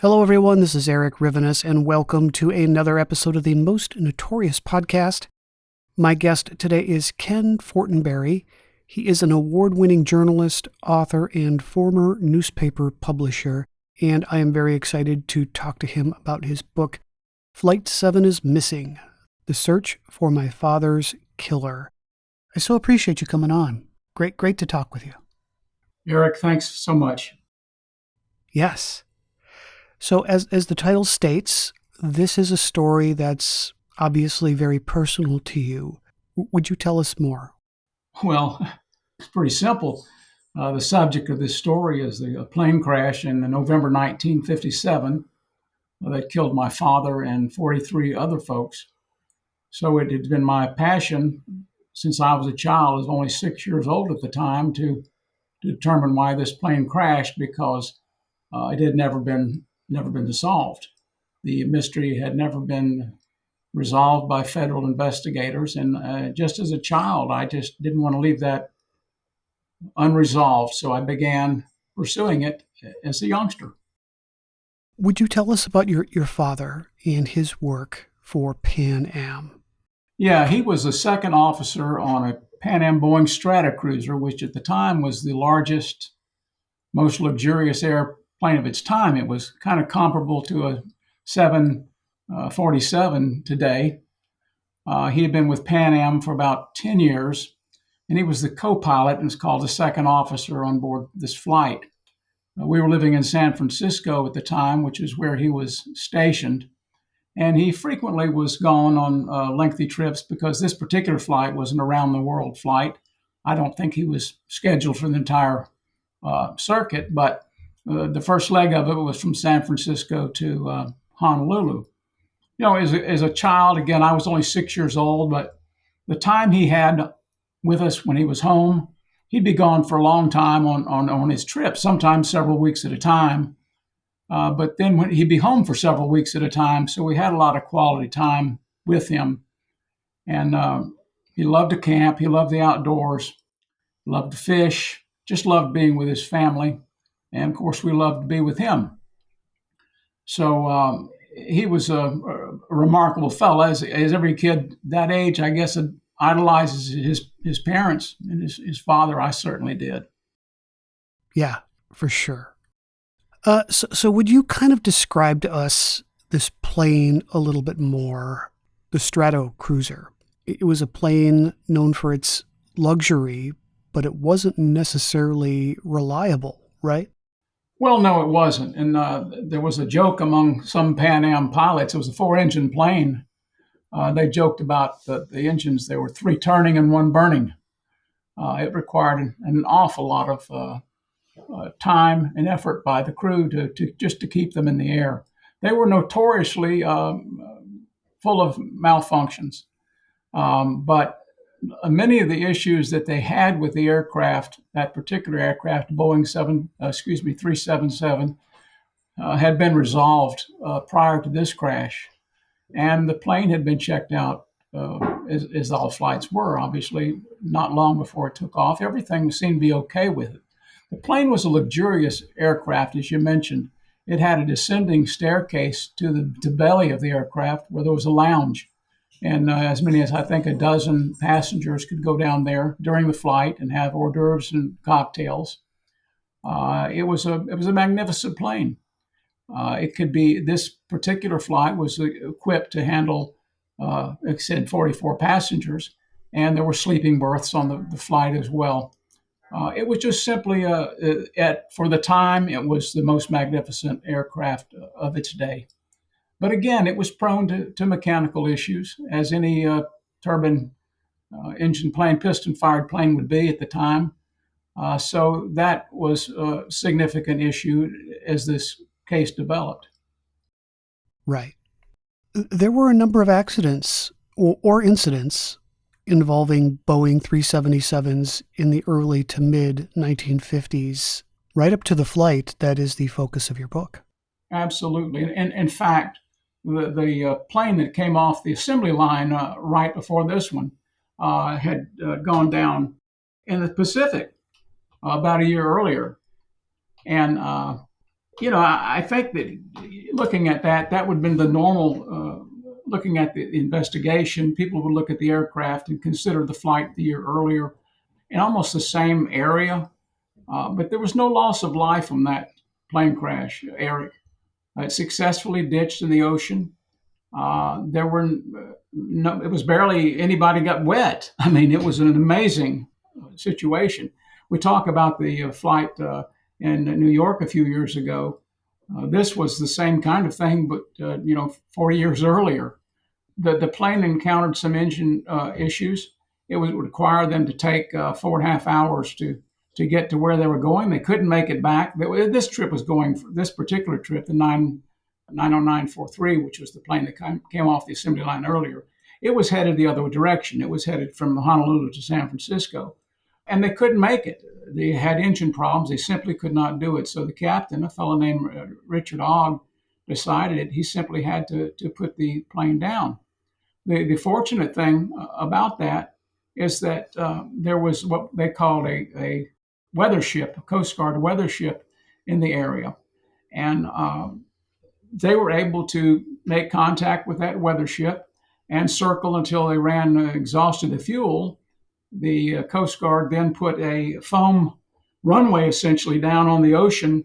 Hello, everyone. This is Eric Rivenes, and welcome to another episode of the Most Notorious Podcast. My guest today is Ken Fortenberry. He is an award-winning journalist, author, and former newspaper publisher, and I am very excited to talk to him about his book, Flight 7 is Missing: The Search for My Father's Killer. I so appreciate you coming on. Great to talk with you. Eric, thanks so much. Yes. So as the title states, this is a story that's obviously very personal to you. Would you tell us more? Well, it's pretty simple. The subject of this story is the plane crash in November 1957 that killed my father and 43 other folks. So it had been my passion since I was a child. I was only 6 years old at the time to determine why this plane crashed, because it had never been solved. The mystery had never been resolved by federal investigators. And just as a child, I just didn't want to leave that unresolved. So I began pursuing it as a youngster. Would you tell us about your father and his work for Pan Am? Yeah, he was the second officer on a Pan Am Boeing Stratocruiser, which at the time was the largest, most luxurious airplane of its time. It was kind of comparable to a 747 today. He had been with Pan Am for about 10 years, and he was the co-pilot and was called the second officer on board this flight. We were living in San Francisco at the time, which is where he was stationed, and he frequently was gone on lengthy trips because this particular flight was an around-the-world flight. I don't think he was scheduled for the entire circuit, but the first leg of it was from San Francisco to Honolulu. You know, as a child, again, I was only 6 years old, but the time he had with us when he was home, he'd be gone for a long time on his trips, sometimes several weeks at a time. But then he'd be home for several weeks at a time, so we had a lot of quality time with him. And he loved to camp, he loved the outdoors, loved to fish, just loved being with his family. And of course, we loved to be with him. So he was a remarkable fellow. As every kid that age, I guess, idolizes his parents and his father. I certainly did. Yeah, for sure. So would you kind of describe to us this plane a little bit more, the Stratocruiser? It was a plane known for its luxury, but it wasn't necessarily reliable, right? Well, no, it wasn't. And there was a joke among some Pan Am pilots. It was a four-engine plane. They joked about the engines. There were three turning and one burning. It required an awful lot of time and effort by the crew to just to keep them in the air. They were notoriously full of malfunctions. But many of the issues that they had with the aircraft, that particular aircraft, Boeing 377, had been resolved prior to this crash. And the plane had been checked out, as all flights were, obviously, not long before it took off. Everything seemed to be okay with it. The plane was a luxurious aircraft, as you mentioned. It had a descending staircase to the belly of the aircraft where there was a lounge. And as many as I think a dozen passengers could go down there during the flight and have hors d'oeuvres and cocktails. It was a magnificent plane. This particular flight was equipped to handle, like I said, 44 passengers, and there were sleeping berths on the flight as well. It was just simply, for the time, it was the most magnificent aircraft of its day. But again, it was prone to mechanical issues, as any turbine engine plane, piston-fired plane would be at the time. So that was a significant issue as this case developed. Right. There were a number of accidents or incidents involving Boeing 377s in the early to mid 1950s, right up to the flight that is the focus of your book. Absolutely. And in fact, the plane that came off the assembly line right before this one had gone down in the Pacific about a year earlier. And I think that looking at that would have been the normal. Looking at the investigation, people would look at the aircraft and consider the flight the year earlier in almost the same area, but there was no loss of life from that plane crash, Eric. It successfully ditched in the ocean. There were no, it was barely anybody got wet. I mean, it was an amazing situation. We talk about the flight in New York a few years ago. This was the same kind of thing, but 40 years earlier. The plane encountered some engine issues. It would require them to take 4.5 hours to get to where they were going. They couldn't make it back. This trip was going, this particular trip, the 90943, which was the plane that came off the assembly line earlier, it was headed the other direction. It was headed from Honolulu to San Francisco. And they couldn't make it. They had engine problems. They simply could not do it. So the captain, a fellow named Richard Ogg, decided he simply had to put the plane down. The fortunate thing about that is that there was what they called a weather ship, a Coast Guard weather ship in the area. And they were able to make contact with that weather ship and circle until they ran exhausted the fuel. The Coast Guard then put a foam runway essentially down on the ocean,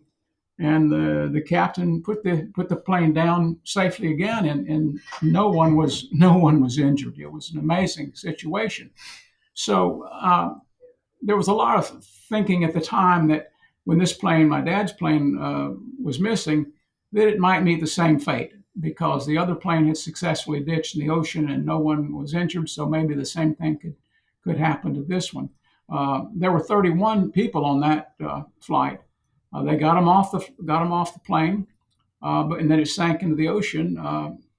and the captain put the plane down safely again, and no one was injured. It was an amazing situation. So there was a lot of thinking at the time that when this plane, my dad's plane, was missing, that it might meet the same fate because the other plane had successfully ditched in the ocean and no one was injured. So maybe the same thing could happen to this one. There were 31 people on that flight. They got them off the plane, and then it sank into the ocean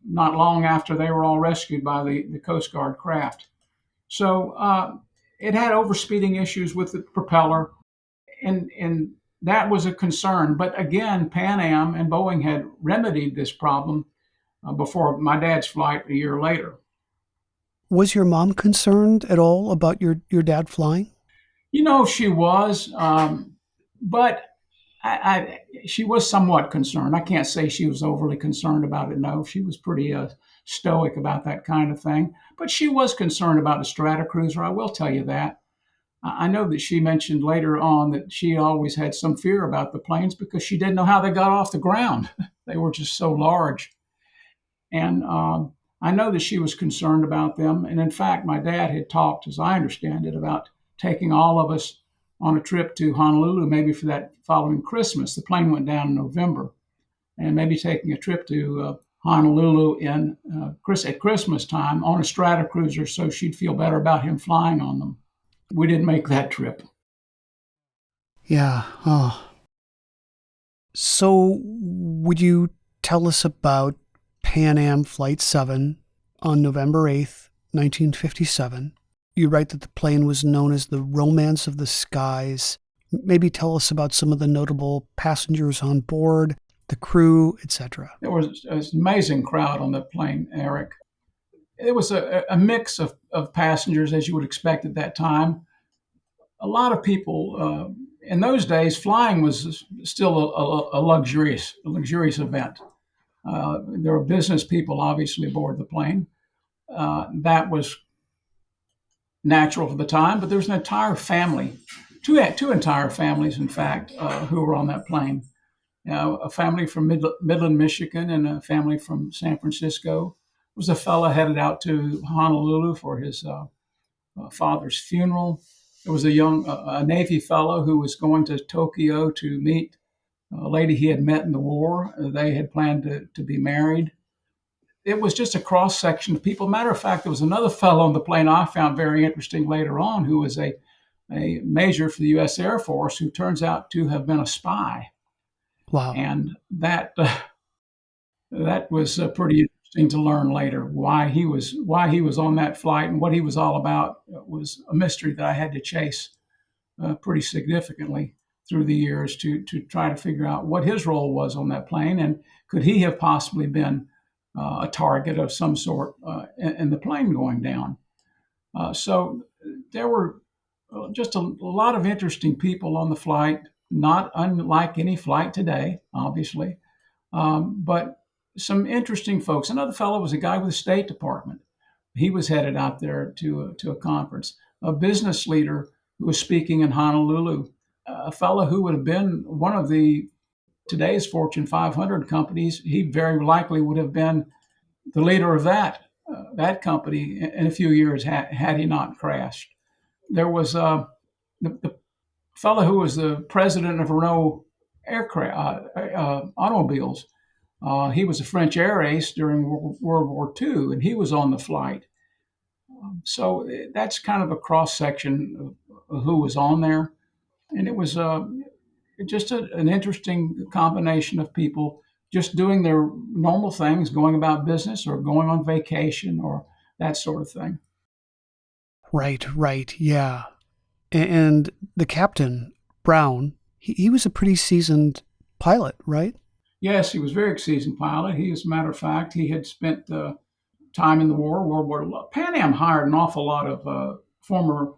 not long after they were all rescued by the Coast Guard craft. So it had overspeeding issues with the propeller, and that was a concern. But again, Pan Am and Boeing had remedied this problem before my dad's flight a year later. Was your mom concerned at all about your dad flying? She was, but she was somewhat concerned. I can't say she was overly concerned about it. No, she was pretty stoic about that kind of thing. But she was concerned about the Stratocruiser. I will tell you that. I know that she mentioned later on that she always had some fear about the planes because she didn't know how they got off the ground. They were just so large. And I know that she was concerned about them. And in fact, my dad had talked, as I understand it, about taking all of us on a trip to Honolulu, maybe for that following Christmas. The plane went down in November. And maybe taking a trip to Honolulu at Christmas time on a Stratocruiser so she'd feel better about him flying on them. We didn't make that trip. Yeah. Oh. So would you tell us about Pan Am Flight 7 on November 8th, 1957? You write that the plane was known as the Romance of the Skies. Maybe tell us about some of the notable passengers on board, the crew, etc. There was an amazing crowd on the plane, Eric. It was a mix of passengers, as you would expect at that time. A lot of people, in those days, flying was still a luxurious event. There were business people, obviously, aboard the plane. That was natural for the time, but there was an entire family, two entire families, in fact, who were on that plane. A family from Midland, Michigan, and a family from San Francisco. There was a fellow headed out to Honolulu for his father's funeral. There was a Navy fellow who was going to Tokyo to meet a lady he had met in the war. They had planned to be married. It was just a cross section of people. Matter of fact, there was another fellow on the plane I found very interesting later on, who was a major for the U.S. Air Force, who turns out to have been a spy. Wow. And that was pretty interesting to learn later. Why he was on that flight and what he was all about was a mystery that I had to chase pretty significantly through the years to try to figure out what his role was on that plane, and could he have possibly been a target of some sort in the plane going down. So there were just a lot of interesting people on the flight. not unlike any flight today, obviously. But some interesting folks. Another fellow was a guy with the State Department. He was headed out there to a conference. A business leader who was speaking in Honolulu. A fellow who would have been one of the today's Fortune 500 companies. He very likely would have been the leader of that company in a few years had he not crashed. There was the fellow who was the president of Renault aircraft automobiles. He was a French air ace during World War II, and he was on the flight. So that's kind of a cross section of who was on there, and it was just an interesting combination of people just doing their normal things, going about business or going on vacation or that sort of thing. Right, yeah. And the captain, Brown, he was a pretty seasoned pilot, right? Yes, he was a very seasoned pilot. He, as a matter of fact, he had spent time in the war, World War II. Pan Am hired an awful lot of former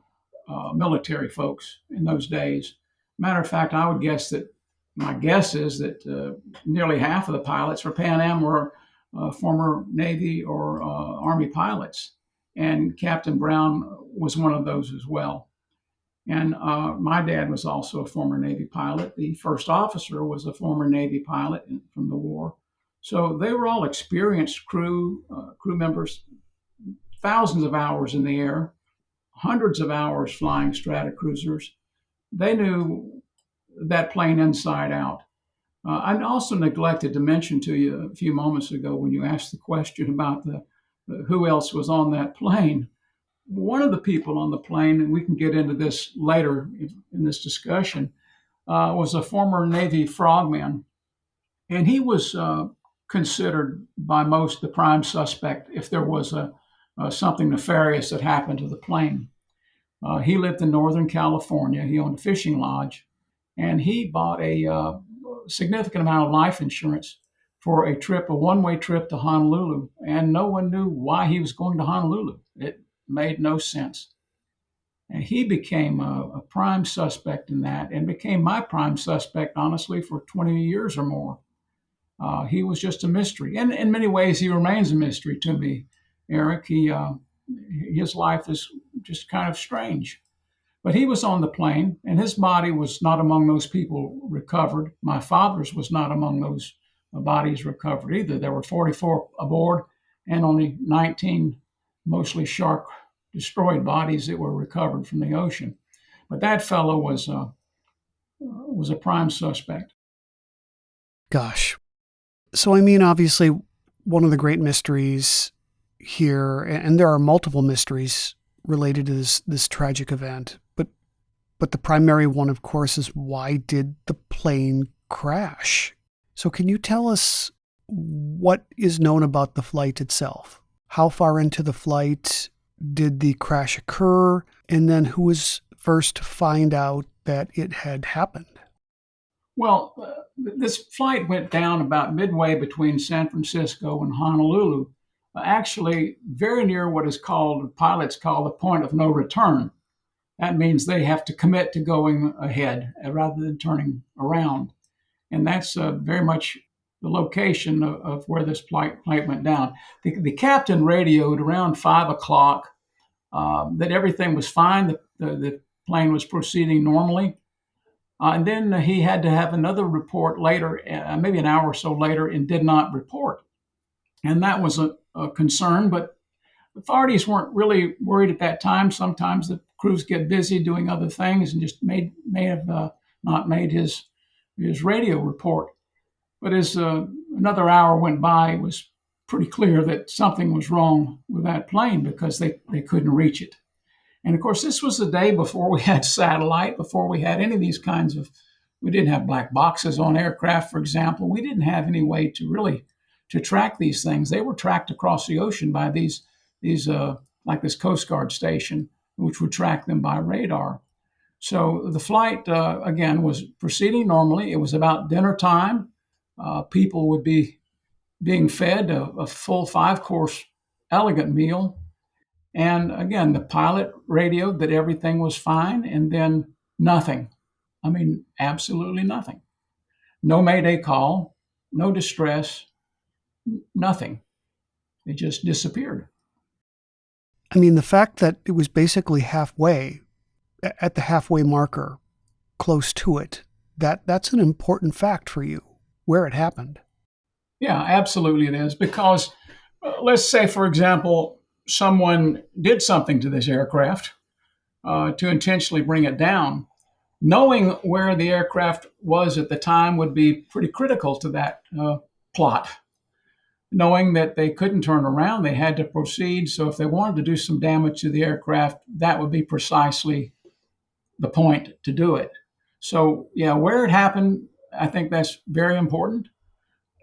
military folks in those days. Matter of fact, I would guess that my guess is that nearly half of the pilots for Pan Am were former Navy or Army pilots, and Captain Brown was one of those as well. And my dad was also a former Navy pilot. The first officer was a former Navy pilot from the war. So they were all experienced crew members, thousands of hours in the air, hundreds of hours flying Stratocruisers. They knew that plane inside out. I also neglected to mention to you a few moments ago when you asked the question about who else was on that plane. One of the people on the plane, and we can get into this later in this discussion, was a former Navy frogman, and he was considered by most the prime suspect if there was something nefarious that happened to the plane. He lived in Northern California. He owned a fishing lodge, and he bought a significant amount of life insurance for a one-way trip to Honolulu, and no one knew why he was going to Honolulu. It made no sense. And he became a prime suspect in that and became my prime suspect, honestly, for 20 years or more. He was just a mystery. And in many ways, he remains a mystery to me, Eric. His life is just kind of strange. But he was on the plane, and his body was not among those people recovered. My father's was not among those bodies recovered either. There were 44 aboard and only 19 mostly shark-destroyed bodies that were recovered from the ocean. But that fellow was a prime suspect. Gosh. So, I mean, obviously, one of the great mysteries here, and there are multiple mysteries related to this tragic event, but the primary one, of course, is why did the plane crash? So can you tell us what is known about the flight itself? How far into the flight did the crash occur? And then who was first to find out that it had happened? Well, this flight went down about midway between San Francisco and Honolulu, actually very near what is called, pilots call the point of no return. That means they have to commit to going ahead rather than turning around. And that's very much the location of where this flight went down. The captain radioed around 5 o'clock that everything was fine, the plane was proceeding normally. And then he had to have another report later, maybe an hour or so later, and did not report. And that was a concern, but authorities weren't really worried at that time. Sometimes the crews get busy doing other things and just may have not made his radio report. But as another hour went by, it was pretty clear that something was wrong with that plane because they couldn't reach it. And of course, this was the day before we had satellite, before we had any of these kinds of, we didn't have black boxes on aircraft, for example. We didn't have any way to really to track these things. They were tracked across the ocean by these like this Coast Guard station, which would track them by radar. So the flight, again, was proceeding normally. It was about dinner time. People would be being fed a full 5-course elegant meal. And again, the pilot radioed that everything was fine, and then nothing I mean, absolutely nothing. No Mayday call, no distress, nothing. It just disappeared. I mean, the fact that it was basically halfway, at the halfway marker, close to it, that's an important fact for you, where it happened. Yeah, absolutely it is. Because let's say, for example, someone did something to this aircraft to intentionally bring it down. Knowing where the aircraft was at the time would be pretty critical to that plot. Knowing that they couldn't turn around, they had to proceed. So if they wanted to do some damage to the aircraft, that would be precisely the point to do it. So yeah, where it happened, I think that's very important.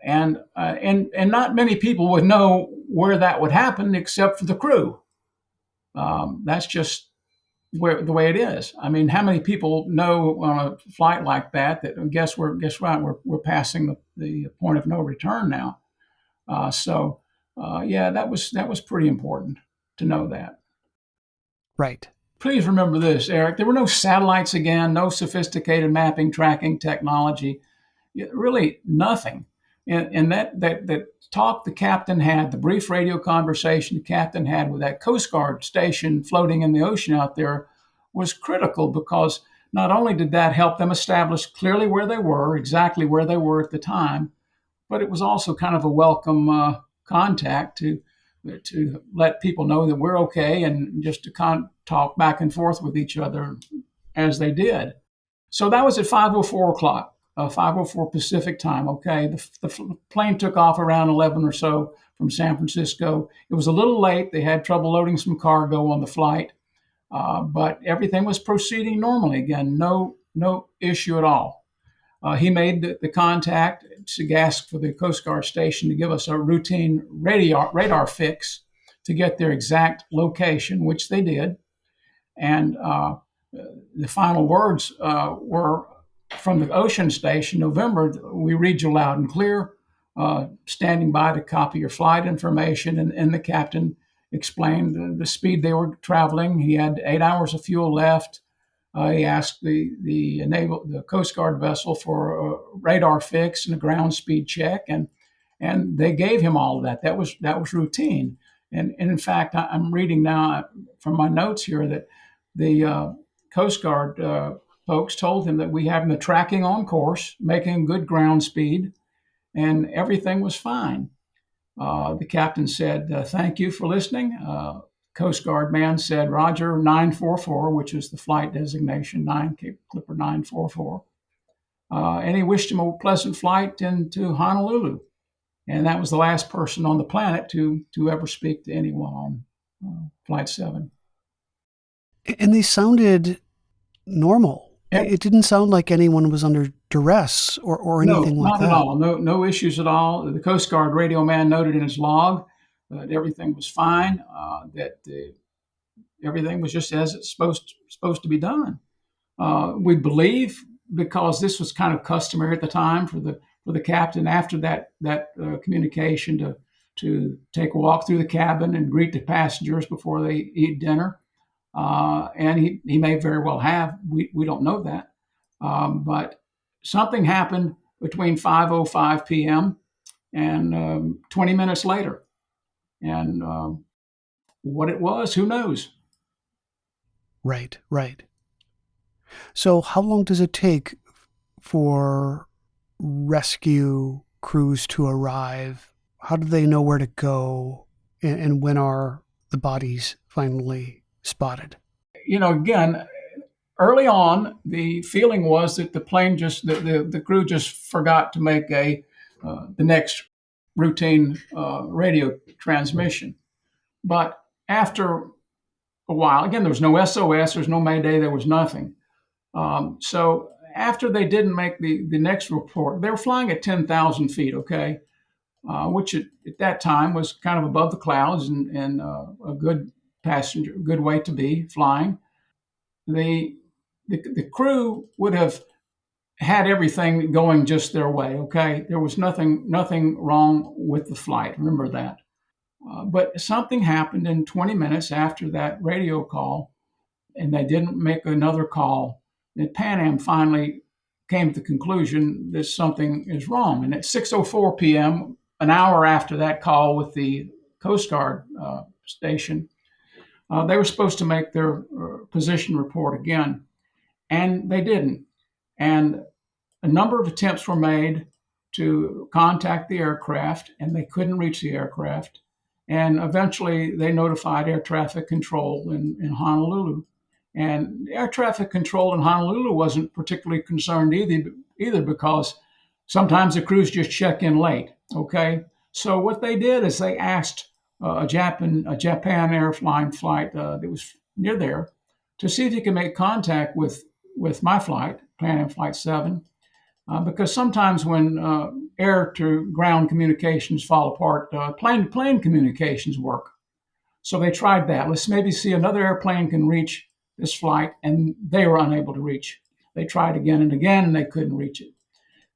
And not many people would know where that would happen except for the crew. That's just the way it is. I mean, how many people know on a flight like that guess what, we're passing the point of no return now. Yeah, that was pretty important to know that. Right. Please remember this, Eric. There were no satellites again, no sophisticated mapping tracking technology, really nothing. And that talk the captain had, the brief radio conversation the captain had with that Coast Guard station floating in the ocean out there, was critical, because not only did that help them establish clearly where they were, exactly where they were at the time, but it was also kind of a welcome contact to let people know that we're okay, and just to talk back and forth with each other as they did. So that was at 5:04 o'clock, 5:04 Pacific time. Okay, the plane took off around 11 or so from San Francisco. It was a little late. They had trouble loading some cargo on the flight, but everything was proceeding normally again. No issue at all. He made the contact to ask for the Coast Guard station to give us a routine radar fix to get their exact location, which they did. And the final words were from the ocean station, November, we read you loud and clear, standing by to copy your flight information. And the captain explained the speed they were traveling. He had 8 hours of fuel left. He asked the Coast Guard vessel for a radar fix and a ground speed check, and they gave him all of that. That was routine. And in fact, I'm reading now from my notes here that the Coast Guard folks told him that we have the tracking on course, making good ground speed, and everything was fine. The captain said, "Thank you for listening." Coast Guard man said, "Roger, 944, which is the flight designation, Clipper 944. And he wished him a pleasant flight into Honolulu. And that was the last person on the planet to ever speak to anyone on Flight 7. And they sounded normal. Yep. It didn't sound like anyone was under duress or anything like that. Not at all. No issues at all. The Coast Guard radio man noted in his log that everything was fine, that everything was just as it's supposed to be done. We believe, because this was kind of customary at the time for the captain after that communication to take a walk through the cabin and greet the passengers before they eat dinner. And he may very well have. We don't know that. But something happened between 5:05 p.m. and 20 minutes later. And what it was, who knows? Right. So how long does it take for rescue crews to arrive? How do they know where to go? And when are the bodies finally spotted? Again, early on, the feeling was that the plane the crew just forgot to make the next routine radio transmission. But after a while, again, there was no SOS, there was no Mayday, there was nothing. So after they didn't make the next report, they were flying at 10,000 feet, okay, which at that time was kind of above the clouds and a good good way to be flying. The crew would have had everything going just their way, okay? There was nothing wrong with the flight, remember that. But something happened in 20 minutes after that radio call, and they didn't make another call And Pan Am finally came to the conclusion that something is wrong. And at 6:04 p.m., an hour after that call with the Coast Guard station, they were supposed to make their position report again, and they didn't. And a number of attempts were made to contact the aircraft, and they couldn't reach the aircraft. And eventually, they notified air traffic control in Honolulu. And air traffic control in Honolulu wasn't particularly concerned either because sometimes the crews just check in late. Okay, so what they did is they asked a Japan Airline flight that was near there to see if he could make contact with my flight, Pan Am Flight 7, because sometimes when air to ground communications fall apart, plane to plane communications work. So they tried that. Let's maybe see another airplane can reach this flight, and they were unable to reach. They tried again and again, and they couldn't reach it.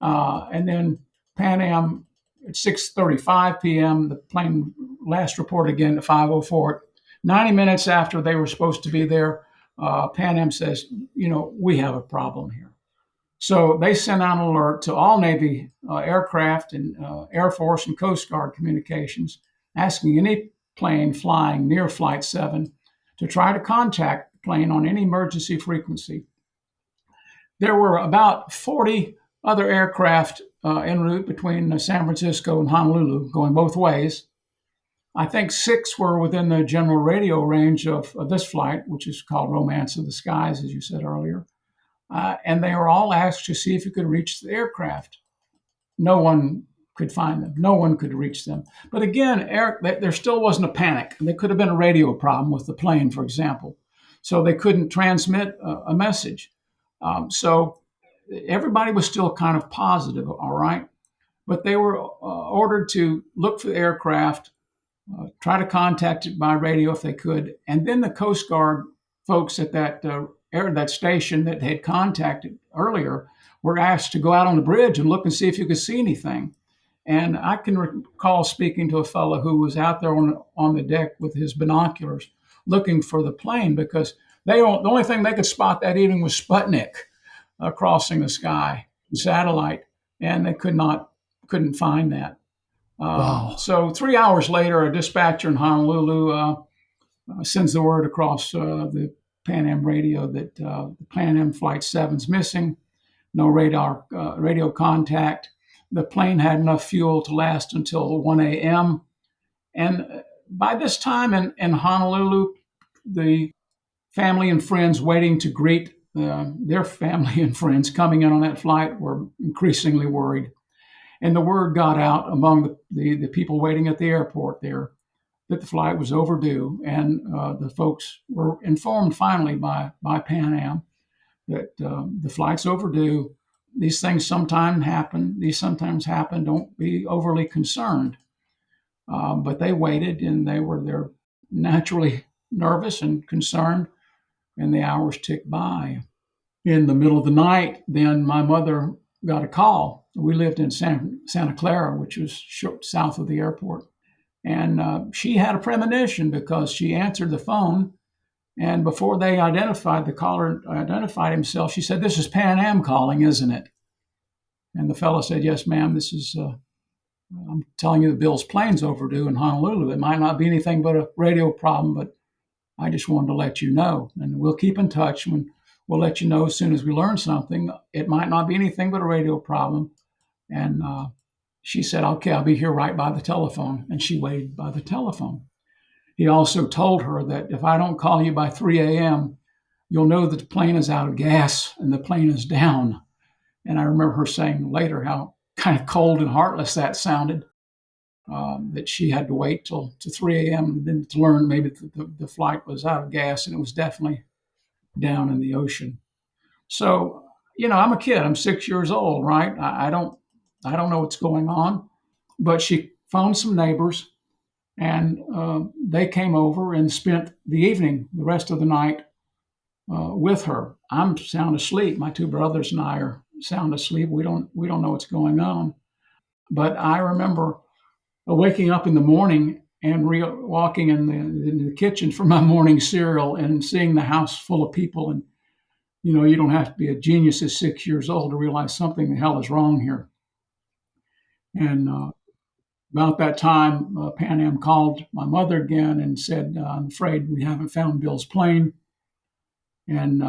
And then Pan Am at 6:35 p.m., the plane last reported again at 5:04. 90 minutes after they were supposed to be there, Pan Am says, we have a problem here. So they sent out an alert to all Navy aircraft and Air Force and Coast Guard communications, asking any plane flying near Flight 7 to try to contact the plane on any emergency frequency. There were about 40 other aircraft en route between San Francisco and Honolulu, going both ways. I think 6 were within the general radio range of this flight, which is called Romance of the Skies, as you said earlier. And they were all asked to see if you could reach the aircraft. No one could find them. No one could reach them. But again, there still wasn't a panic. There could have been a radio problem with the plane, for example. So they couldn't transmit a message. So everybody was still kind of positive, all right? But they were ordered to look for the aircraft, try to contact it by radio if they could. And then the Coast Guard folks at that station that had contacted earlier were asked to go out on the bridge and look and see if you could see anything. And I can recall speaking to a fellow who was out there on the deck with his binoculars looking for the plane because the only thing they could spot that evening was Sputnik crossing the sky, satellite, and they couldn't find that. Wow. So 3 hours later, a dispatcher in Honolulu sends the word across the Pan Am radio that the Pan Am Flight 7's missing, no radio contact. The plane had enough fuel to last until 1 a.m. And by this time in Honolulu, the family and friends waiting to greet their family and friends coming in on that flight were increasingly worried. And the word got out among the people waiting at the airport there that the flight was overdue. And the folks were informed finally by Pan Am that the flight's overdue. These things sometimes happen. Don't be overly concerned. But they waited, and they're naturally nervous and concerned, and the hours ticked by. In the middle of the night, then my mother got a call. We lived in Santa Clara, which was south of the airport. And she had a premonition because she answered the phone. And before the caller identified himself, she said, "This is Pan Am calling, isn't it?" And the fellow said, "Yes, ma'am, this is, I'm telling you the Bill's plane's overdue in Honolulu. It might not be anything but a radio problem, but I just wanted to let you know. And we'll keep in touch. We'll let you know as soon as we learn something. It might not be anything but a radio problem." And she said, "Okay, I'll be here right by the telephone." And she waited by the telephone. He also told her that if I don't call you by 3 a.m., you'll know that the plane is out of gas and the plane is down. And I remember her saying later how kind of cold and heartless that sounded, that she had to wait till 3 a.m. and then to learn maybe the flight was out of gas and it was definitely down in the ocean. So, I'm a kid. I'm 6 years old, right? I don't know what's going on. But she phoned some neighbors, and they came over and spent the rest of the night with her. I'm sound asleep. My two brothers and I are sound asleep. We don't know what's going on. But I remember waking up in the morning and walking in the kitchen for my morning cereal and seeing the house full of people. And You don't have to be a genius at 6 years old to realize something the hell is wrong here. And about that time, Pan Am called my mother again and said, I'm afraid we haven't found Bill's plane. And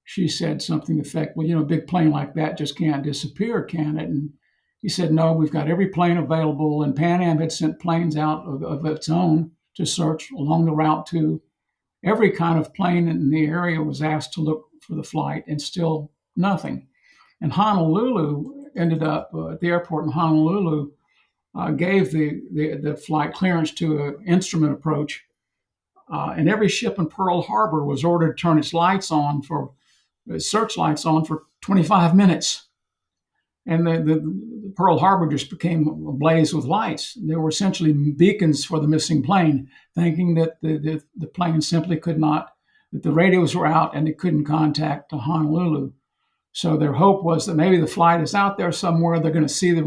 she said something to the effect, well, a big plane like that just can't disappear, can it? And he said, no, we've got every plane available. And Pan Am had sent planes out of its own to search along the route to every kind of plane in the area was asked to look for the flight, and still nothing. And Honolulu ended up at the airport in Honolulu, gave the flight clearance to an instrument approach. And every ship in Pearl Harbor was ordered to turn its searchlights on for 25 minutes. And the Pearl Harbor just became ablaze with lights. They were essentially beacons for the missing plane, thinking that the plane simply could not, that the radios were out and they couldn't contact Honolulu. So their hope was that maybe the flight is out there somewhere. They're going to see the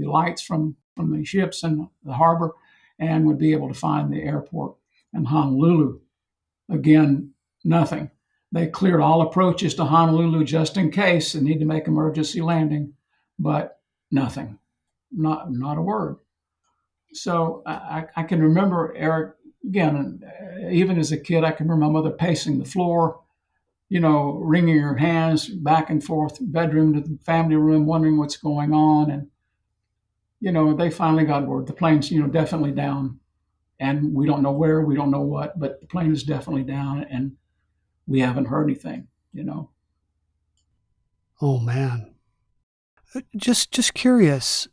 lights from the ships in the harbor, and would be able to find the airport in Honolulu. Again, nothing. They cleared all approaches to Honolulu just in case they need to make emergency landing, but nothing, not a word. So I can remember, Eric, again, even as a kid, I can remember my mother pacing the floor, wringing her hands back and forth, bedroom to the family room, wondering what's going on. And, they finally got word. The plane's, definitely down. And we don't know where, we don't know what, but the plane is definitely down, and we haven't heard anything. Oh, man. Just curious,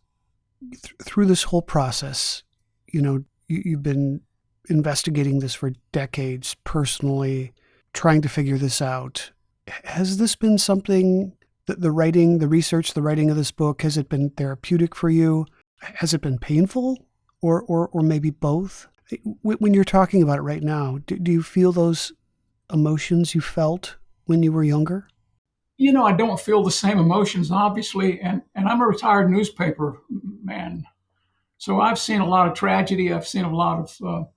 through this whole process, you've been investigating this for decades personally, trying to figure this out. Has this been something that the writing of this book, has it been therapeutic for you? Has it been painful, or maybe both? When you're talking about it right now, do you feel those emotions you felt when you were younger? I don't feel the same emotions, obviously, and I'm a retired newspaper man. So I've seen a lot of tragedy. I've seen a lot of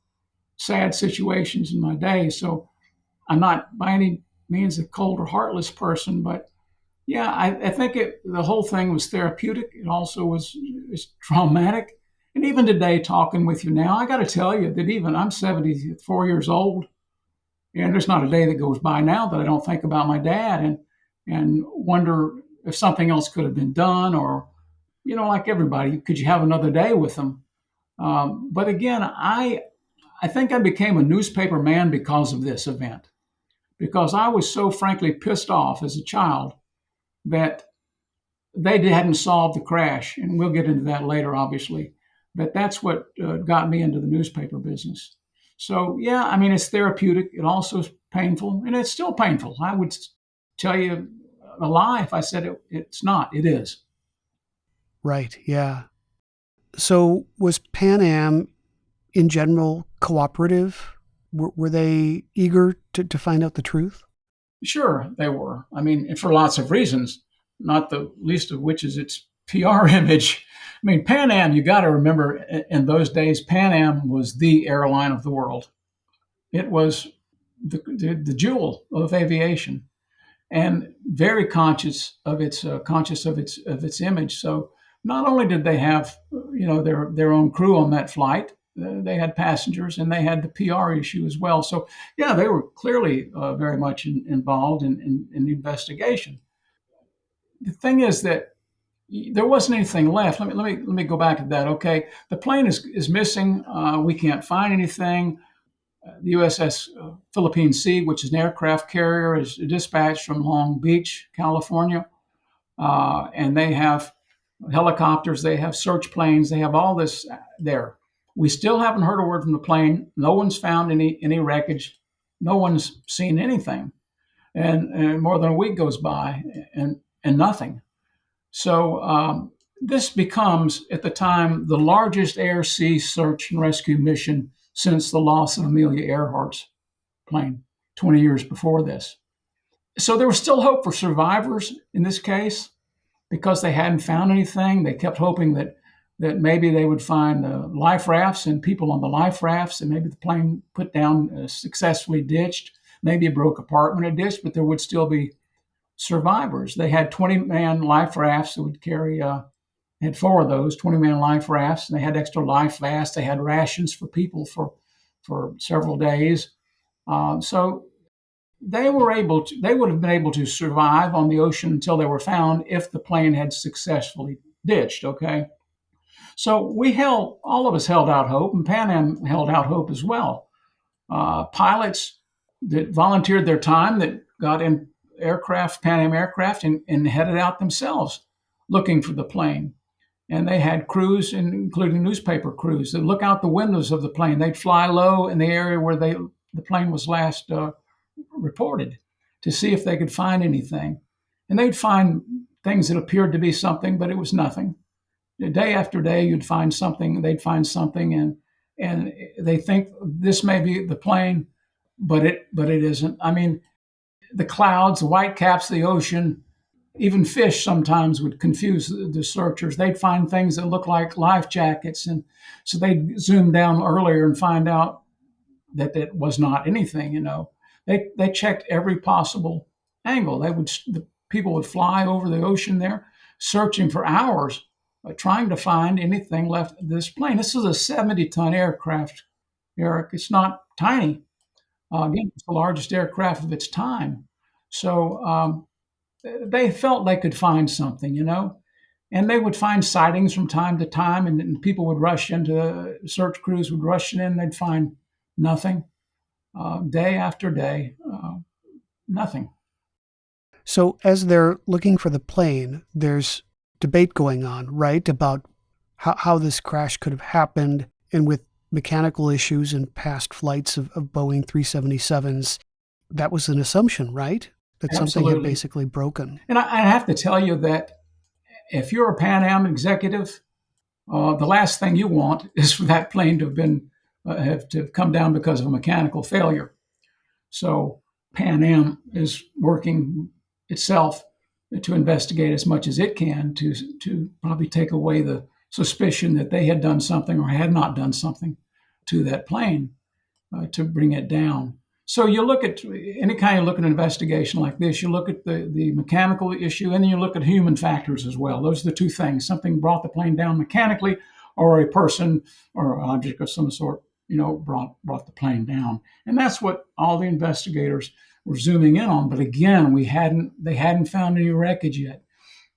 sad situations in my day. So I'm not by any means a cold or heartless person, but yeah, I think the whole thing was therapeutic. It also was traumatic. And even today, talking with you now, I got to tell you that even I'm 74 years old, and there's not a day that goes by now that I don't think about my dad and wonder if something else could have been done, or, like everybody, could you have another day with them? But again, I think I became a newspaper man because of this event, because I was so frankly pissed off as a child that they hadn't solved the crash. And we'll get into that later, obviously. But that's what got me into the newspaper business. So, yeah, I mean, it's therapeutic. It also is painful, and it's still painful. I would tell you a lie if I said it's not. It is. Right, yeah. So was Pan Am in general cooperative? Were they eager to find out the truth? Sure, they were. I mean, for lots of reasons, not the least of which is its PR image. I mean, Pan Am, you got to remember, in those days, Pan Am was the airline of the world. It was the jewel of aviation, and very conscious of its image. So not only did they have their own crew on that flight, they had passengers, and they had the PR issue as well. So yeah, they were clearly very much involved in the investigation. The thing is that there wasn't anything left. Let me go back to that. Okay, the plane is missing. We can't find anything. The USS Philippine Sea, which is an aircraft carrier, is dispatched from Long Beach, California, and they have helicopters, they have search planes, they have all this there. We still haven't heard a word from the plane. No one's found any wreckage. No one's seen anything, and more than a week goes by, and nothing. So this becomes, at the time, the largest air-sea search and rescue mission since the loss of Amelia Earhart's plane 20 years before this. So there was still hope for survivors in this case, because they hadn't found anything. They kept hoping that maybe they would find life rafts and people on the life rafts, and maybe the plane put down successfully ditched. maybe broke apart when it ditched, but there would still be survivors. They had 20-man life rafts that would carry, had four of those 20-man life rafts, and they had extra life vests. They had rations for people for several days. So they would have been able to survive on the ocean until they were found if the plane had successfully ditched. Okay. So all of us held out hope, and Pan Am held out hope as well. Pilots that volunteered their time that got in Pan Am aircraft, and headed out themselves looking for the plane. And they had crews, including newspaper crews, that look out the windows of the plane. They'd fly low in the area where the plane was last reported to see if they could find anything. And they'd find things that appeared to be something, but it was nothing. Day after day, you'd find something, they'd find something, and they think this may be the plane, but it isn't. I mean, the clouds, the white caps of the ocean, even fish sometimes would confuse the searchers. They'd find things that look like life jackets, and so they'd zoom down earlier and find out that it was not anything. They checked every possible angle. The people would fly over the ocean there, searching for hours, trying to find anything left of this plane. This is a 70-ton aircraft, Eric. It's not tiny. Again, it's the largest aircraft of its time. So they felt they could find something, and they would find sightings from time to time, and people would rush into, search crews would rush in, they'd find nothing. Day after day, nothing. So as they're looking for the plane, there's debate going on, right, about how this crash could have happened, and with mechanical issues in past flights of Boeing 377s, that was an assumption, right? That Absolutely. Something had basically broken. And I have to tell you that if you're a Pan Am executive, the last thing you want is for that plane to have come down because of a mechanical failure. So Pan Am is working itself to investigate as much as it can to probably take away the suspicion that they had done something or had not done something to that plane to bring it down. So you look at any kind of an investigation like this, you look at the mechanical issue, and then you look at human factors as well. Those are the two things. Something brought the plane down mechanically, or a person or an object of some sort, brought the plane down. And that's what all the investigators were zooming in on. But again, they hadn't found any wreckage yet.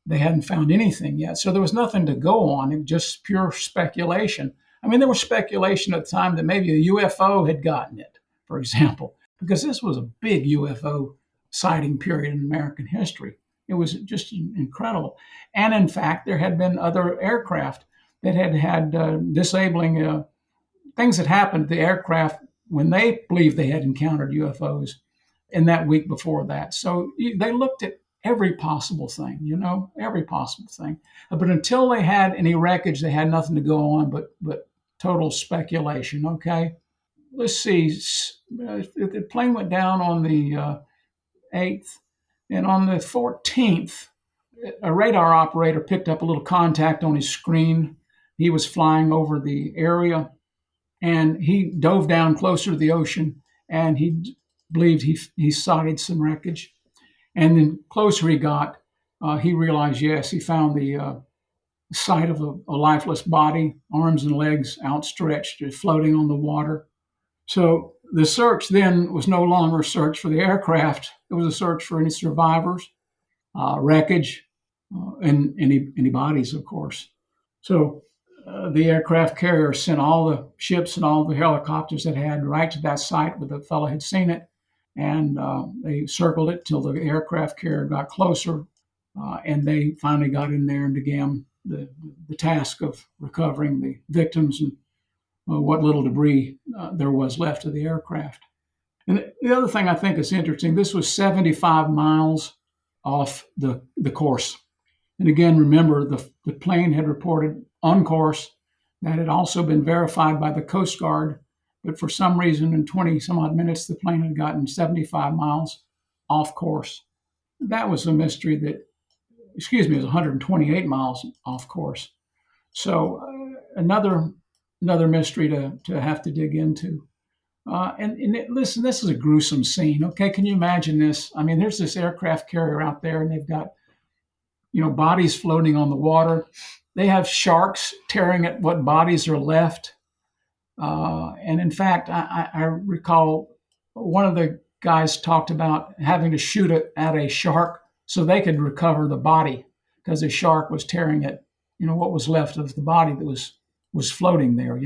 They hadn't found anything yet. So there was nothing to go on. It was just pure speculation. I mean, there was speculation at the time that maybe a UFO had gotten it, for example, because this was a big UFO sighting period in American history. It was just incredible. And in fact, there had been other aircraft that had disabling things that happened to the aircraft when they believed they had encountered UFOs in that week before that. So they looked at every possible thing, every possible thing. But until they had any wreckage, they had nothing to go on but total speculation, okay? Let's see. The plane went down on the 8th, and on the 14th, a radar operator picked up a little contact on his screen. He was flying over the area, and he dove down closer to the ocean, and he believed he sighted some wreckage. And then closer he got, he realized, yes, he found the site of a lifeless body, arms and legs outstretched, floating on the water. So the search then was no longer a search for the aircraft. It was a search for any survivors, wreckage, and any bodies, of course. So the aircraft carrier sent all the ships and all the helicopters that had right to that site where the fellow had seen it. And they circled it till the aircraft carrier got closer, and they finally got in there and began the task of recovering the victims and what little debris there was left of the aircraft. And the other thing I think is interesting, this was 75 miles off the course. And again, remember, the plane had reported on course. That had also been verified by the Coast Guard. But for some reason, in 20 some odd minutes, the plane had gotten 75 miles off course. That was a mystery it was 128 miles off course. So another mystery to have to dig into. Listen, this is a gruesome scene. Okay, can you imagine this? I mean, there's this aircraft carrier out there, and they've got bodies floating on the water. They have sharks tearing at what bodies are left. And in fact, I recall one of the guys talked about having to shoot at a shark so they could recover the body because the shark was tearing at what was left of the body that was floating there.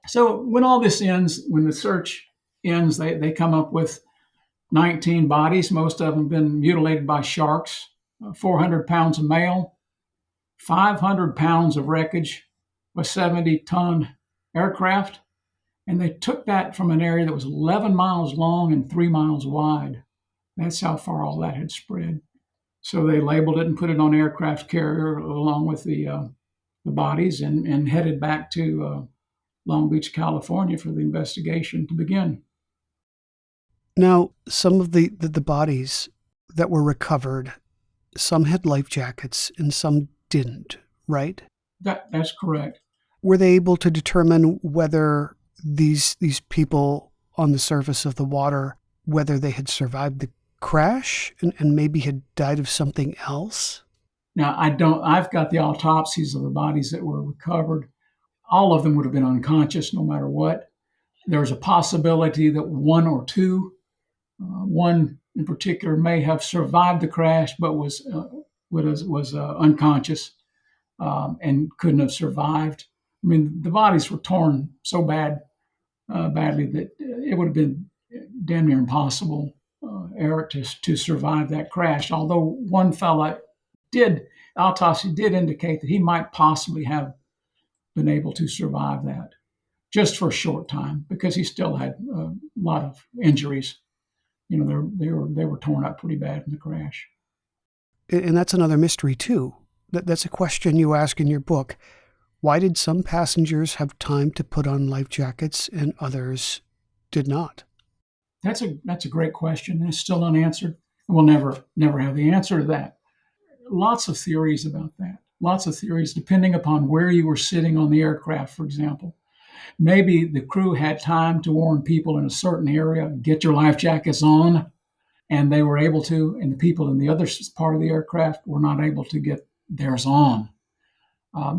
So when all this ends, when the search ends, they come up with 19 bodies. Most of them been mutilated by sharks. 400 pounds of mail, 500 pounds of wreckage, a 70-ton aircraft. And they took that from an area that was 11 miles long and 3 miles wide. That's how far all that had spread. So they labeled it and put it on aircraft carrier along with the bodies and headed back to Long Beach, California for the investigation to begin. Now, some of the bodies that were recovered, some had life jackets and some didn't, right? That's correct. Were they able to determine whether these people on the surface of the water, whether they had survived the crash and maybe had died of something else? Now, I've got the autopsies of the bodies that were recovered. All of them would have been unconscious no matter what. There was a possibility that one or two, one in particular, may have survived the crash but was unconscious and couldn't have survived. I mean, the bodies were torn so badly that it would have been damn near impossible, Eric, to survive that crash. Although one fella autopsy did indicate that he might possibly have been able to survive that just for a short time because he still had a lot of injuries. They were torn up pretty bad in the crash. And that's another mystery too. That's a question you ask in your book. Why did some passengers have time to put on life jackets and others did not? That's a great question, and it's still unanswered. We'll never have the answer to that. Lots of theories about that. Lots of theories, depending upon where you were sitting on the aircraft, for example. Maybe the crew had time to warn people in a certain area, get your life jackets on, and they were able to, and the people in the other part of the aircraft were not able to get theirs on.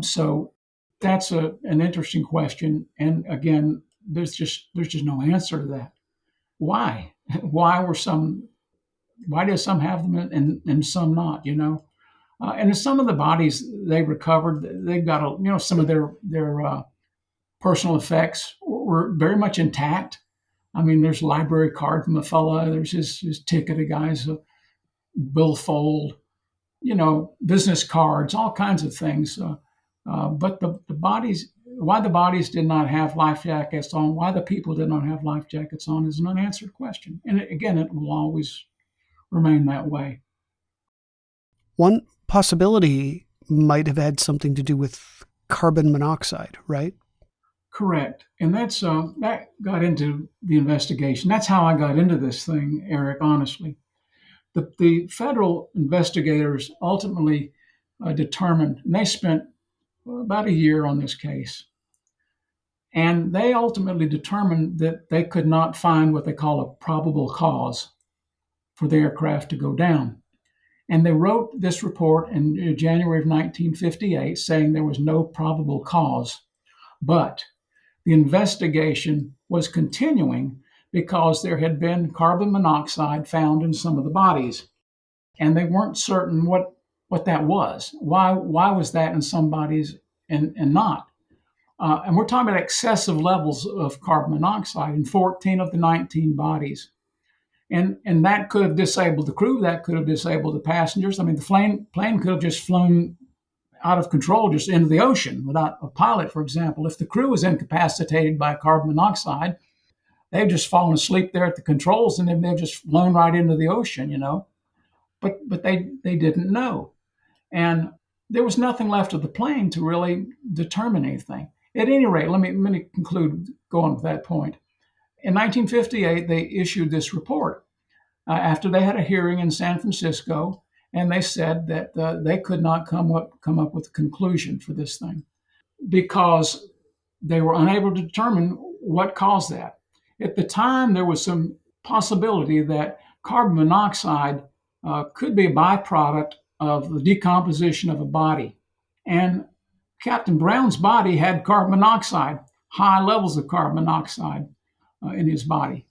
So that's an interesting question. And again, there's just no answer to that. Why? Why did some have them and some not, and in some of the bodies they recovered, they've got, some of their personal effects were very much intact. I mean, there's a library card from the fella, there's his ticket, a guy's billfold, business cards, all kinds of things. But the bodies, why the bodies did not have life jackets on, why the people did not have life jackets on is an unanswered question. And again, it will always remain that way. One possibility might have had something to do with carbon monoxide, right? Correct. And that got into the investigation. That's how I got into this thing, Eric, honestly. The federal investigators ultimately determined, and they spent about a year on this case, and they ultimately determined that they could not find what they call a probable cause for the aircraft to go down. And they wrote this report in January of 1958 saying there was no probable cause. But the investigation was continuing because there had been carbon monoxide found in some of the bodies. And they weren't certain what that was. Why was that in some bodies and not? And we're talking about excessive levels of carbon monoxide in 14 of the 19 bodies. And that could have disabled the crew, that could have disabled the passengers. I mean, the plane could have just flown out of control, just into the ocean without a pilot, for example. If the crew was incapacitated by carbon monoxide, they've just fallen asleep there at the controls and then they've just flown right into the ocean, But they didn't know. And there was nothing left of the plane to really determine anything. At any rate, let me conclude going with that point. In 1958, they issued this report after they had a hearing in San Francisco, and they said that they could not come up with a conclusion for this thing because they were unable to determine what caused that. At the time, there was some possibility that carbon monoxide could be a byproduct of the decomposition of a body. And Captain Brown's body had carbon monoxide, high levels of carbon monoxide in his body.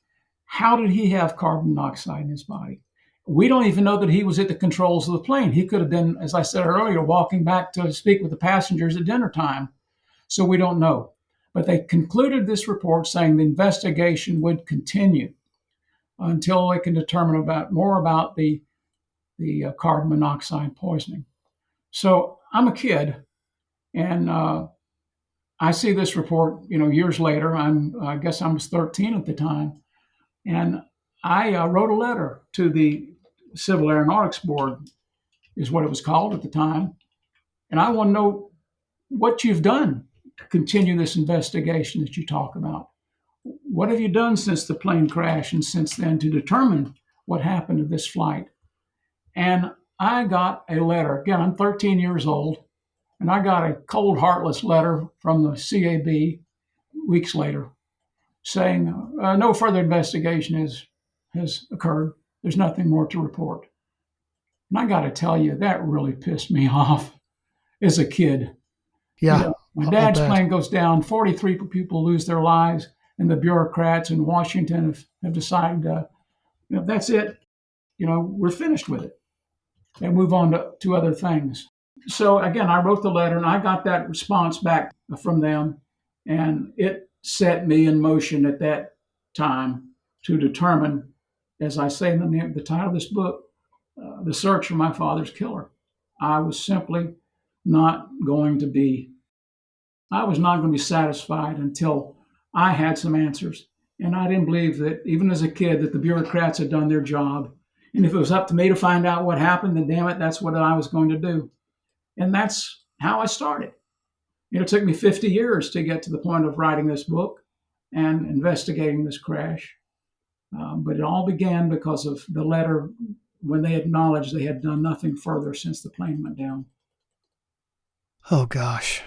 How did he have carbon monoxide in his body? We don't even know that he was at the controls of the plane. He could have been, as I said earlier, walking back to speak with the passengers at dinner time. So we don't know. But they concluded this report saying the investigation would continue until they can determine more about the carbon monoxide poisoning. So I'm a kid, and I see this report, years later. I guess I was 13 at the time, and I wrote a letter to the Civil Aeronautics Board, is what it was called at the time, and I want to know what you've done to continue this investigation that you talk about. What have you done since the plane crash and since then to determine what happened to this flight? And I got a letter. Again, I'm 13 years old, and I got a cold, heartless letter from the CAB weeks later saying no further investigation has occurred. There's nothing more to report. And I got to tell you, that really pissed me off as a kid. Yeah. My dad's plane goes down, 43 people lose their lives, and the bureaucrats in Washington have decided, that's it. We're finished with it and move on to other things. So again, I wrote the letter and I got that response back from them, and it set me in motion at that time to determine, as I say in the title of this book, the search for my father's killer. I was simply not going to be satisfied until I had some answers. And I didn't believe that, even as a kid, that the bureaucrats had done their job. And if it was up to me to find out what happened, then damn it, that's what I was going to do. And that's how I started. It took me 50 years to get to the point of writing this book and investigating this crash. But it all began because of the letter when they acknowledged they had done nothing further since the plane went down. Oh, gosh.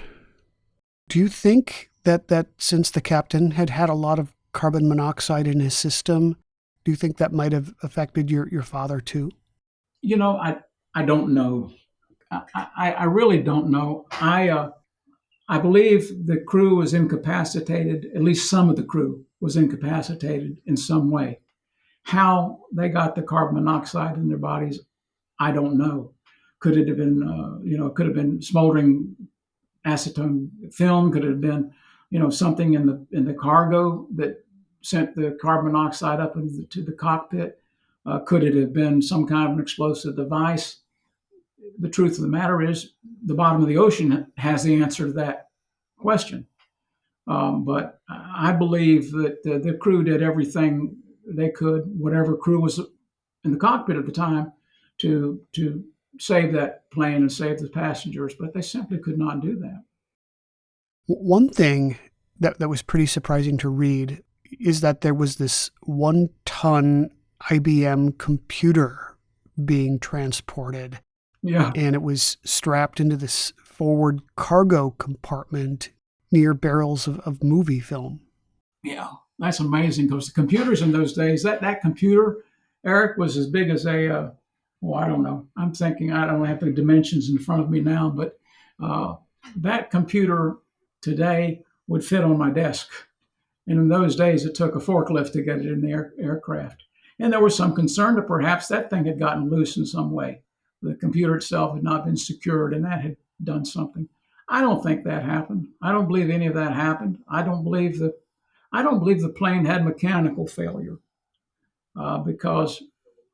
Do you think that since the captain had a lot of carbon monoxide in his system, do you think that might have affected your father too? I don't know. I really don't know. I believe the crew was incapacitated. At least some of the crew was incapacitated in some way. How they got the carbon monoxide in their bodies, I don't know. Could it have been, could have been smoldering acetone film? Could it have been, something in the cargo that sent the carbon monoxide up into the cockpit? Could it have been some kind of an explosive device? The truth of the matter is, the bottom of the ocean has the answer to that question. But I believe that the crew did everything they could, whatever crew was in the cockpit at the time, to save that plane and save the passengers, but they simply could not do that. One thing that was pretty surprising to read is that there was this 1-ton IBM computer being transported. Yeah. And it was strapped into this forward cargo compartment near barrels of movie film. Yeah, that's amazing, because the computers in those days, that computer, Eric, was as big as I don't know. I'm thinking, I don't have the dimensions in front of me now, but that computer today would fit on my desk. And in those days, it took a forklift to get it in the aircraft. And there was some concern that perhaps that thing had gotten loose in some way. The computer itself had not been secured, and that had done something. I don't think that happened. I don't believe any of that happened. I don't believe the plane had mechanical failure, because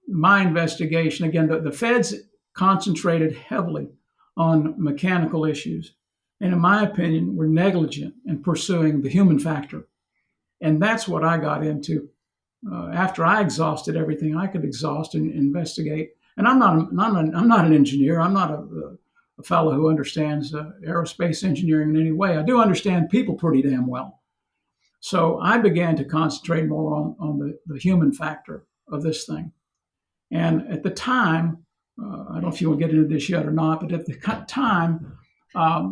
my investigation, again, the feds concentrated heavily on mechanical issues, and in my opinion, were negligent in pursuing the human factor. And that's what I got into after I exhausted everything I could exhaust and investigate. And I'm not an engineer. I'm not a fellow who understands aerospace engineering in any way. I do understand people pretty damn well. So I began to concentrate more on the human factor of this thing. And at the time, I don't know if you want to get into this yet or not, but at the time,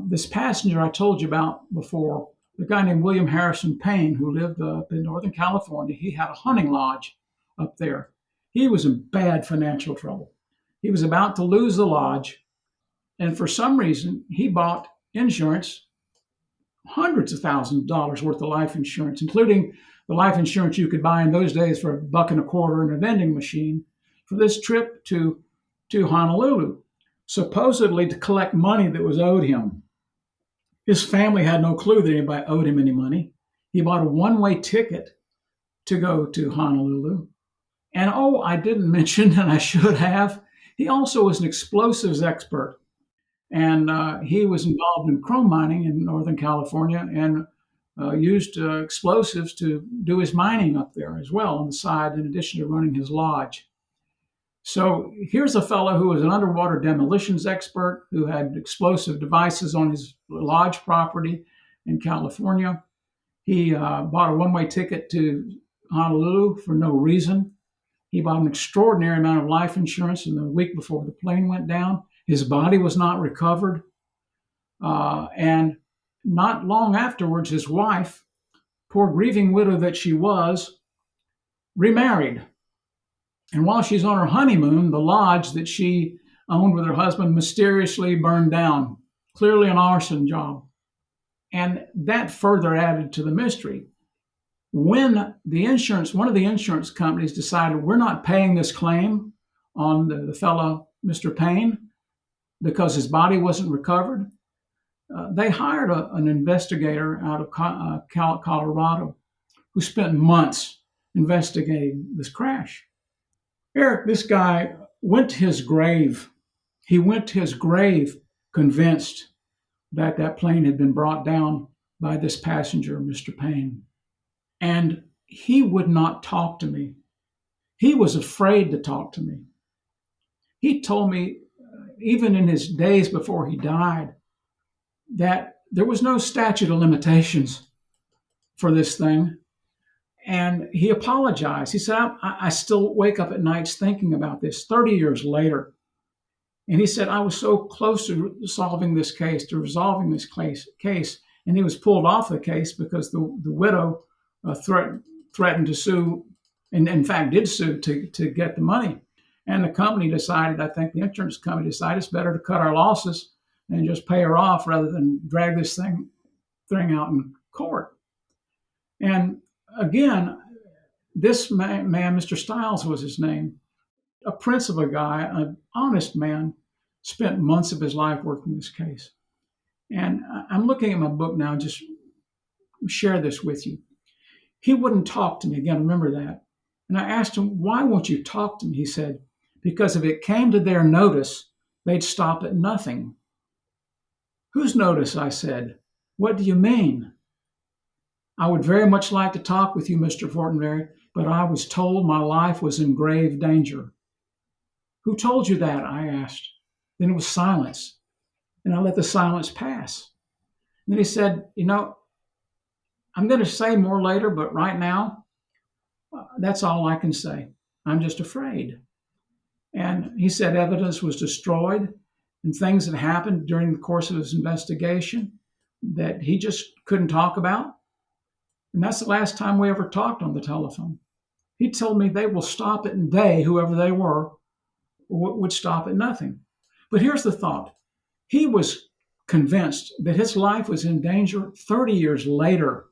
this passenger I told you about before The guy named William Harrison Payne, who lived up in Northern California, he had a hunting lodge up there. He was in bad financial trouble. He was about to lose the lodge, and for some reason, he bought insurance, hundreds of thousands of dollars worth of life insurance, including the life insurance you could buy in those days for $1.25 in a vending machine, for this trip to Honolulu, supposedly to collect money that was owed him. His family had no clue that anybody owed him any money. He bought a one-way ticket to go to Honolulu. And I didn't mention, and I should have, he also was an explosives expert. And he was involved in chrome mining in Northern California and used explosives to do his mining up there as well on the side, in addition to running his lodge. So here's a fellow who was an underwater demolitions expert who had explosive devices on his lodge property in California. He bought a one-way ticket to Honolulu for no reason. He bought an extraordinary amount of life insurance in the week before the plane went down. His body was not recovered. And not long afterwards, his wife, poor grieving widow that she was, remarried. And while she's on her honeymoon, the lodge that she owned with her husband mysteriously burned down, clearly an arson job. And that further added to the mystery. When one of the insurance companies decided we're not paying this claim on the fellow, Mr. Payne, because his body wasn't recovered, they hired an investigator out of Colorado who spent months investigating this crash. Eric, this guy went to his grave. He went to his grave convinced that that plane had been brought down by this passenger, Mr. Payne. And he would not talk to me. He was afraid to talk to me. He told me, even in his days before he died, that there was no statute of limitations for this thing. And he apologized. He said, I still wake up at nights thinking about this 30 years later. And he said, I was so close to solving this case, to resolving this case. And he was pulled off the case because the widow threatened to sue, and in fact did sue to get the money. And the company decided, I think the insurance company decided it's better to cut our losses and just pay her off rather than drag this thing out in court. And again, this man, Mr. Stiles was his name, a prince of a guy, an honest man, spent months of his life working this case. And I'm looking at my book now and just share this with you. He wouldn't talk to me. Again, remember that. And I asked him, why won't you talk to me? He said, because if it came to their notice, they'd stop at nothing. Whose notice? I said. What do you mean? I would very much like to talk with you, Mr. Fortenberry, but I was told my life was in grave danger. Who told you that? I asked. Then it was silence. And I let the silence pass. And then he said, I'm going to say more later, but right now, that's all I can say. I'm just afraid. And he said evidence was destroyed and things that happened during the course of his investigation that he just couldn't talk about. And that's the last time we ever talked on the telephone. He told me they will stop at, and they, whoever they were, would stop at nothing. But here's the thought. He was convinced that his life was in danger 30 years later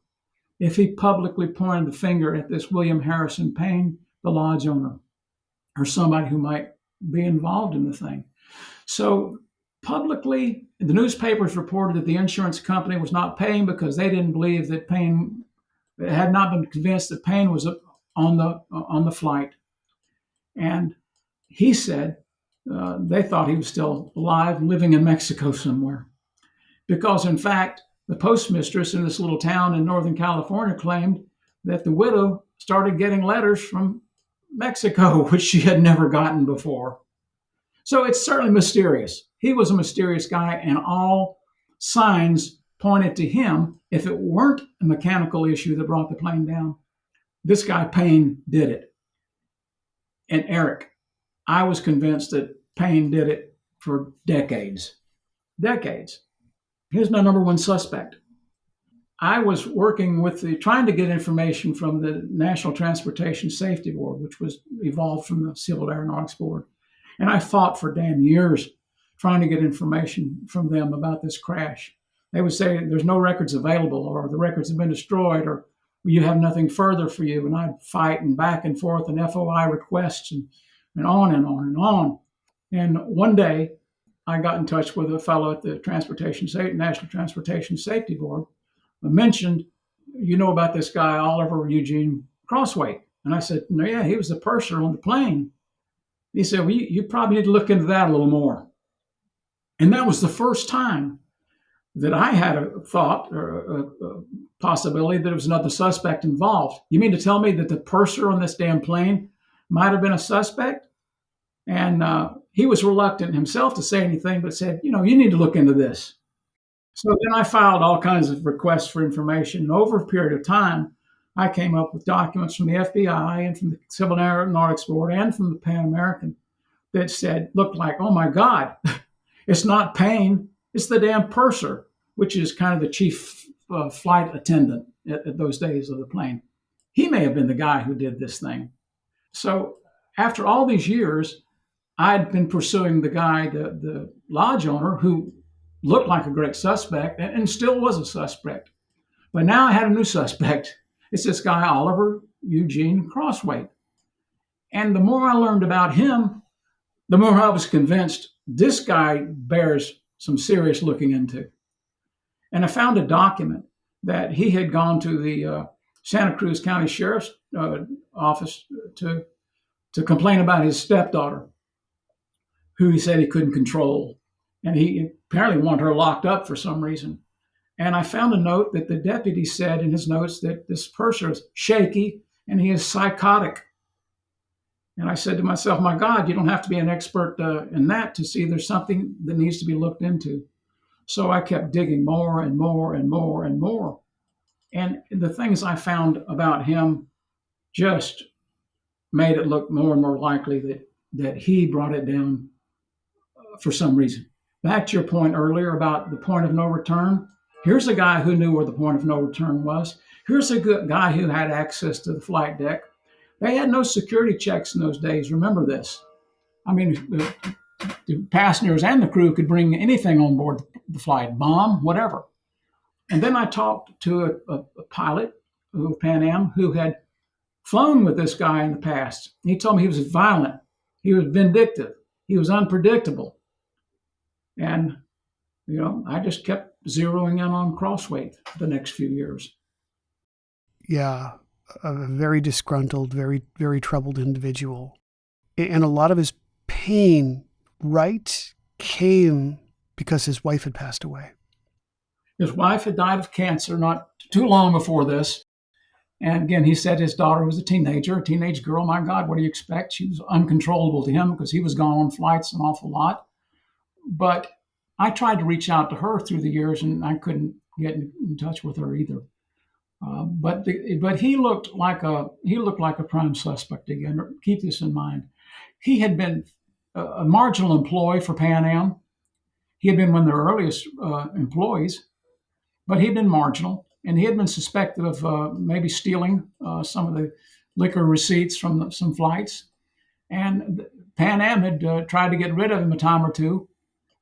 if he publicly pointed the finger at this William Harrison Payne, the lodge owner, or somebody who might be involved in the thing. So publicly, the newspapers reported that the insurance company was not paying because they didn't believe that Payne had not been convinced that Payne was on the flight. And he said they thought he was still alive, living in Mexico somewhere. Because in fact, the postmistress in this little town in Northern California claimed that the widow started getting letters from Mexico, which she had never gotten before. So it's certainly mysterious. He was a mysterious guy, and all signs pointed to him. If it weren't a mechanical issue that brought the plane down, this guy Payne did it. And Eric, I was convinced that Payne did it for decades. Decades. Here's my number one suspect. I was working with trying to get information from the National Transportation Safety Board, which was evolved from the Civil Aeronautics Board. And I fought for damn years trying to get information from them about this crash. They would say there's no records available, or the records have been destroyed, or you have nothing further for you. And I'd fight and back and forth and FOI requests and on and on and on. And one day I got in touch with a fellow at the National Transportation Safety Board. I mentioned, you know about this guy, Oliver Eugene Crossway. And I said, no, yeah, he was the purser on the plane. He said, well, you probably need to look into that a little more. And that was the first time that I had a thought or a possibility that there was another suspect involved. You mean to tell me that the purser on this damn plane might have been a suspect? And he was reluctant himself to say anything, but said, you need to look into this. So then I filed all kinds of requests for information. And over a period of time, I came up with documents from the FBI and from the Civil Aeronautics Board and from the Pan American that looked like, oh my God, it's not Payne, it's the damn purser, which is kind of the chief flight attendant at those days of the plane. He may have been the guy who did this thing. So after all these years, I'd been pursuing the guy, the lodge owner, who looked like a great suspect and still was a suspect. But now I had a new suspect. It's this guy, Oliver Eugene Crossway. And the more I learned about him, the more I was convinced this guy bears some serious looking into. And I found a document that he had gone to the Santa Cruz County Sheriff's office to complain about his stepdaughter, who he said he couldn't control. And he apparently wanted her locked up for some reason. And I found a note that the deputy said in his notes that this purser is shaky and he is psychotic. And I said to myself, my God, you don't have to be an expert in that to see there's something that needs to be looked into. So I kept digging more and more and more and more. And the things I found about him just made it look more and more likely that he brought it down for some reason. Back to your point earlier about the point of no return. Here's a guy who knew where the point of no return was. Here's a good guy who had access to the flight deck. They had no security checks in those days. Remember this. I mean, the passengers and the crew could bring anything on board the flight, bomb, whatever. And then I talked to a pilot of Pan Am who had flown with this guy in the past. He told me he was violent. He was vindictive. He was unpredictable. And, I just kept zeroing in on Crossway the next few years. Yeah, a very disgruntled, very, very troubled individual. And a lot of his pain, came because his wife had passed away. His wife had died of cancer not too long before this. And again, he said his daughter was a teenage girl. My God, what do you expect? She was uncontrollable to him because he was gone on flights an awful lot. But I tried to reach out to her through the years, and I couldn't get in touch with her either. But he looked like a prime suspect again. Keep this in mind. He had been a marginal employee for Pan Am. He had been one of their earliest employees, but he had been marginal, and he had been suspected of maybe stealing some of the liquor receipts from some flights. And Pan Am had tried to get rid of him a time or two,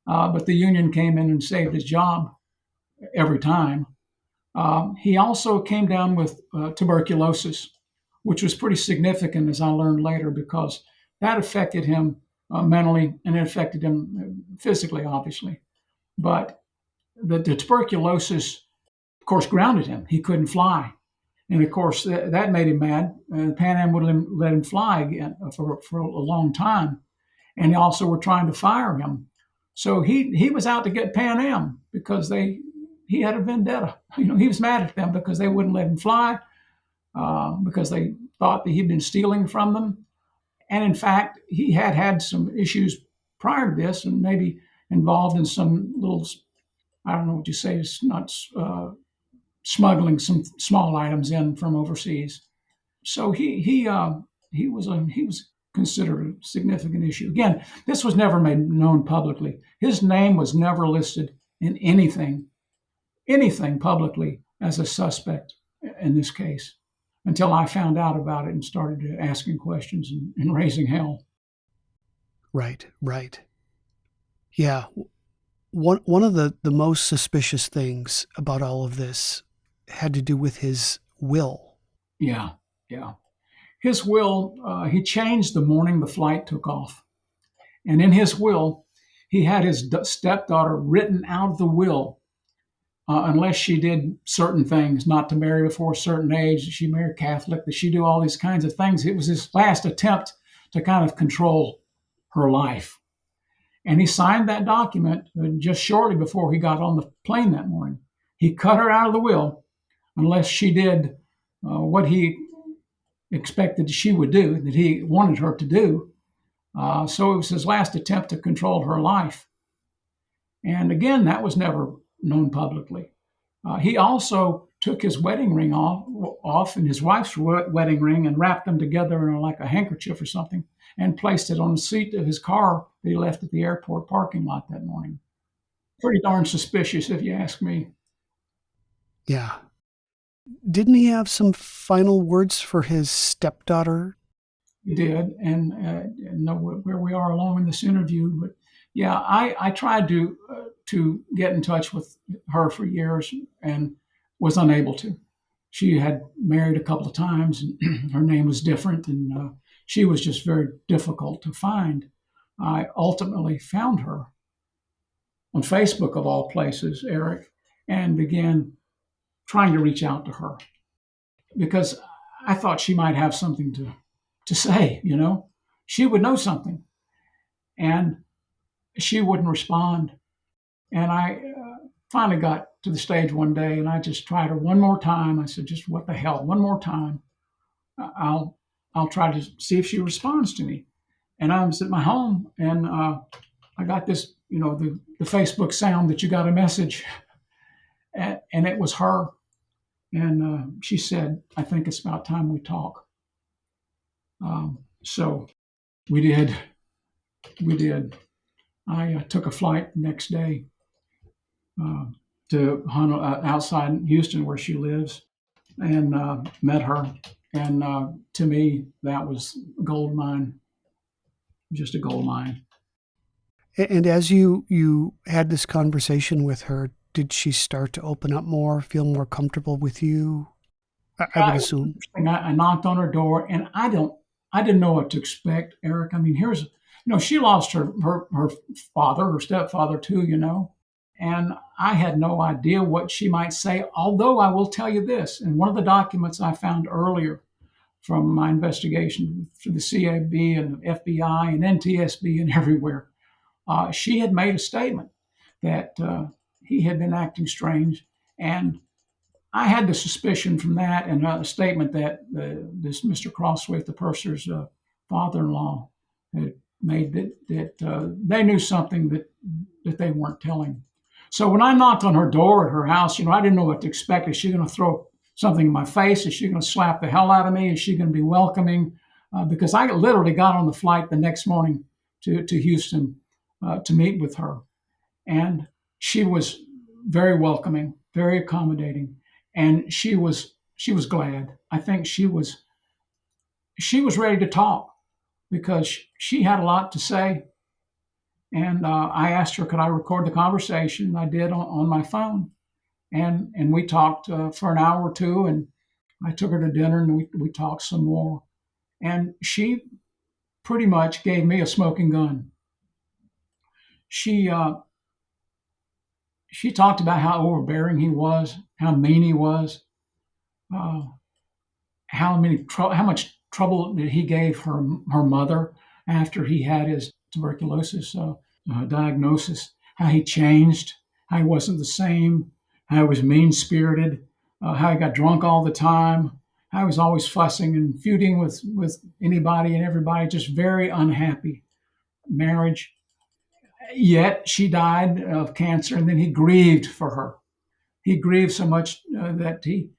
but the union came in and saved his job every time. He also came down with tuberculosis, which was pretty significant, as I learned later, because that affected him mentally and it affected him physically, obviously. But the tuberculosis, of course, grounded him. He couldn't fly. And of course, that made him mad. Pan Am wouldn't let him fly again for a long time. And they also were trying to fire him. So he was out to get Pan Am because he had a vendetta. He was mad at them because they wouldn't let him fly, because they thought that he'd been stealing from them. And in fact, he had some issues prior to this and maybe involved in some little, I don't know what you say, it's not smuggling some small items in from overseas. So he was considered a significant issue. Again, this was never made known publicly. His name was never listed in anything publicly as a suspect in this case until I found out about it and started asking questions and raising hell. Right, right. Yeah. One of the most suspicious things about all of this had to do with his will. Yeah, yeah. His will, he changed the morning the flight took off. And in his will, he had his stepdaughter written out of the will unless she did certain things, not to marry before a certain age, that she married Catholic, that she do all these kinds of things. It was his last attempt to kind of control her life. And he signed that document just shortly before he got on the plane that morning. He cut her out of the will unless she did what he expected she would do, that he wanted her to do. So it was his last attempt to control her life. And again, that was never known publicly. He also took his wedding ring off and his wife's wedding ring and wrapped them together in like a handkerchief or something and placed it on the seat of his car that he left at the airport parking lot that morning. Pretty darn suspicious, if you ask me. Yeah. Didn't he have some final words for his stepdaughter? He did, and know where we are along in this interview. But yeah, I tried to get in touch with her for years and was unable to. She had married a couple of times, and her name was different, and she was just very difficult to find. I ultimately found her on Facebook, of all places, Eric, and began trying to reach out to her because I thought she might have something to say, you know. She would know something. And she wouldn't respond. And I finally got to the stage one day and I just tried her one more time. I said, just what the hell, one more time. I'll try to see if she responds to me. And I was at my home and I got this, you know, the Facebook sound that you got a message. And it was her. And she said, I think it's about time we talk. So we did. I took a flight the next day to outside Houston where she lives and met her. And to me, that was a gold mine, just a gold mine. And as you had this conversation with her, did she start to open up more, feel more comfortable with you? I would assume. I knocked on her door, and I didn't know what to expect, Eric. I mean, she lost her father, her stepfather too, you know, and I had no idea what she might say. Although I will tell you this, in one of the documents I found earlier from my investigation for the CAB and the FBI and NTSB and everywhere, she had made a statement that he had been acting strange, and I had the suspicion from that and a statement that this Mr. Crossway, the purser's father-in-law, had made that they knew something that they weren't telling. So when I knocked on her door at her house, you know, I didn't know what to expect. Is she going to throw something in my face? Is she going to slap the hell out of me? Is she going to be welcoming? Because I literally got on the flight the next morning to Houston to meet with her, and she was very welcoming, very accommodating. And she was glad. I think she was ready to talk because she had a lot to say. And I asked her, could I record the conversation? I did on my phone. And we talked for an hour or two, and I took her to dinner and we talked some more. And she pretty much gave me a smoking gun. She talked about how overbearing he was, how mean he was, how much trouble that he gave her mother after he had his tuberculosis diagnosis, how he changed, how he wasn't the same, how he was mean-spirited, how he got drunk all the time, how he was always fussing and feuding with anybody and everybody, just very unhappy marriage. Yet she died of cancer, and then he grieved for her. He grieved so much that he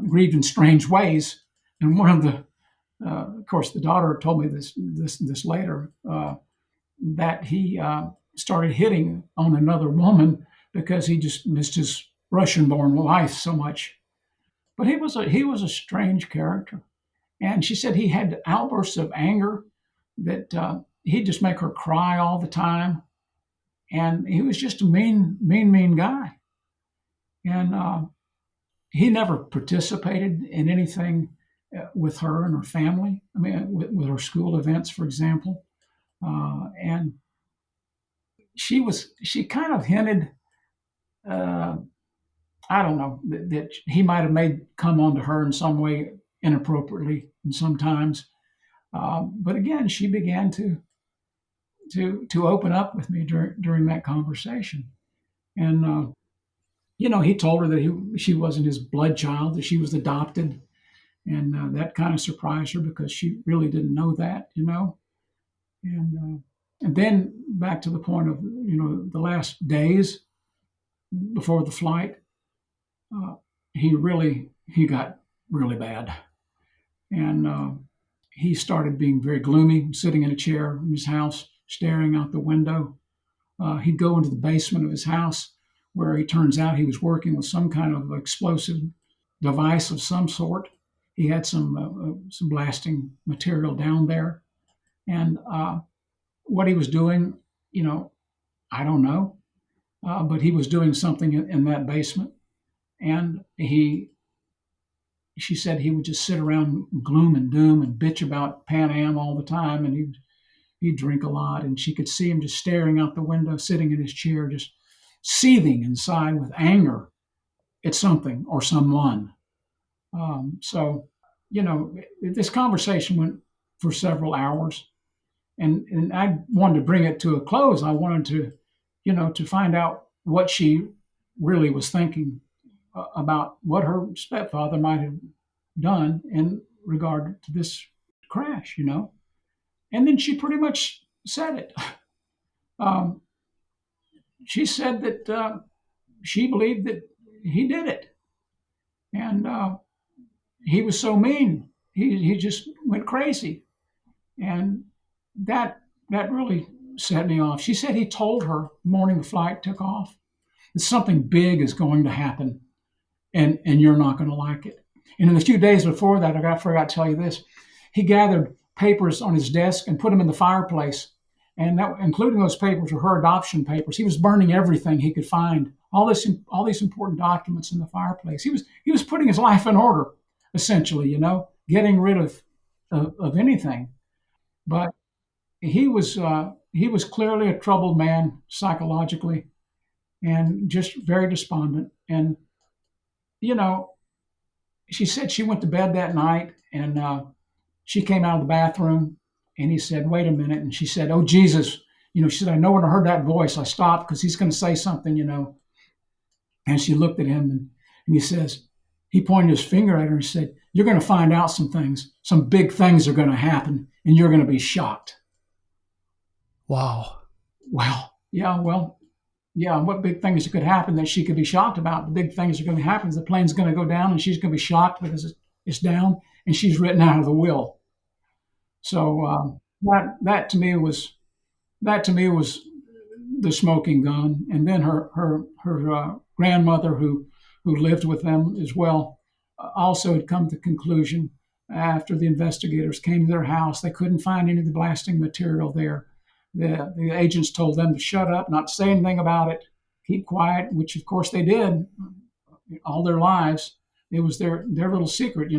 grieved in strange ways. And one of the, of course, the daughter told me this later, that he started hitting on another woman because he just missed Russian-born wife so much. But he was a strange character. And she said he had outbursts of anger that he'd just make her cry all the time. And he was just a mean guy. And he never participated in anything with her and her family. I mean, with her school events, for example. And she kind of hinted, uh, I don't know, that he might have made come on to her in some way inappropriately, and sometimes. But again, she began to open up with me during that conversation, and he told her that she wasn't his blood child, that she was adopted, and that kind of surprised her because she really didn't know that. And then back to the point of the last days before the flight, he got really bad, and he started being very gloomy, sitting in a chair in his house, staring out the window. He'd go into the basement of his house, where he turns out he was working with some kind of explosive device of some sort. He had some blasting material down there, and what he was doing, I don't know, but he was doing something in that basement, and she said he would just sit around gloom and doom and bitch about Pan Am all the time, and he'd drink a lot, and she could see him just staring out the window, sitting in his chair, just seething inside with anger at something or someone. So, this conversation went for several hours, and I wanted to bring it to a close. I wanted to find out what she really was thinking about what her stepfather might have done in regard to this crash. And then she pretty much said it. Um, she said that she believed that he did it, and he was so mean. He just went crazy, and that really set me off. She said he told her the morning the flight took off that something big is going to happen, and you're not going to like it. And in the few days before that, I forgot to tell you this. He gathered papers on his desk and put them in the fireplace, and that, including those papers, were her adoption papers. He was burning everything he could find, all these important documents in the fireplace. He was putting his life in order, essentially, getting rid of anything. But he was clearly a troubled man psychologically, and just very despondent. And you know, she said she went to bed that night, and she came out of the bathroom, and he said, "Wait a minute." And she said, "Oh, Jesus." She said, "I know when I heard that voice, I stopped because he's going to say something. And she looked at him, and he pointed his finger at her and said, "You're going to find out some things. Some big things are going to happen, and you're going to be shocked." Wow. Yeah, what big things could happen that she could be shocked about? The big things are going to happen. The plane's going to go down, and she's going to be shocked because it's down, and she's written out of the will. So that to me was the smoking gun. And then her grandmother, who lived with them as well, also had come to the conclusion after the investigators came to their house, they couldn't find any of the blasting material there. The agents told them to shut up, not to say anything about it, keep quiet, which of course they did all their lives. It was their little secret.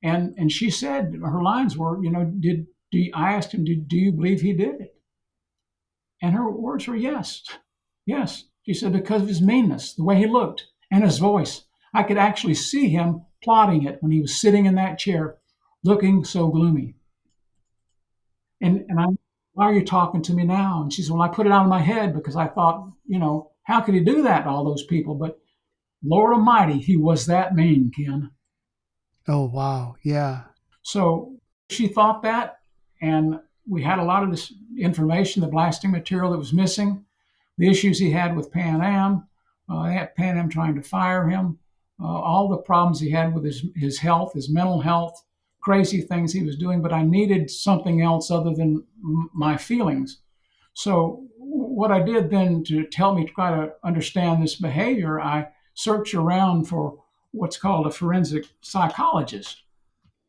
And she said, her lines were, I asked him, do you believe he did it? And her words were yes. Yes. She said, because of his meanness, the way he looked, and his voice. I could actually see him plotting it when he was sitting in that chair, looking so gloomy. And why are you talking to me now? And she said, well, I put it out of my head because I thought, how could he do that to all those people? But Lord Almighty, he was that mean, Ken. Oh, wow. Yeah. So she thought that, and we had a lot of this information, the blasting material that was missing, the issues he had with Pan Am, Pan Am trying to fire him, all the problems he had with his health, his mental health, crazy things he was doing. But I needed something else other than my feelings. So what I did then to help me try to understand this behavior, I searched around for what's called a forensic psychologist.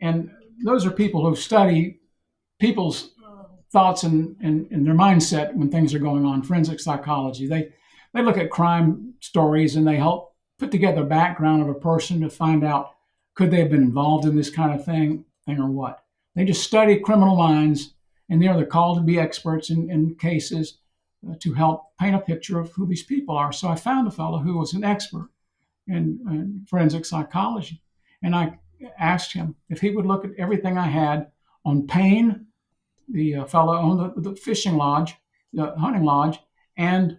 And those are people who study people's thoughts and their mindset when things are going on, forensic psychology. They look at crime stories and they help put together a background of a person to find out could they have been involved in this kind of thing or what. They just study criminal minds, and they're called to be experts in cases to help paint a picture of who these people are. So I found a fellow who was an expert in forensic psychology, and I asked him if he would look at everything I had on Payne, the fellow owned the fishing lodge, the hunting lodge, and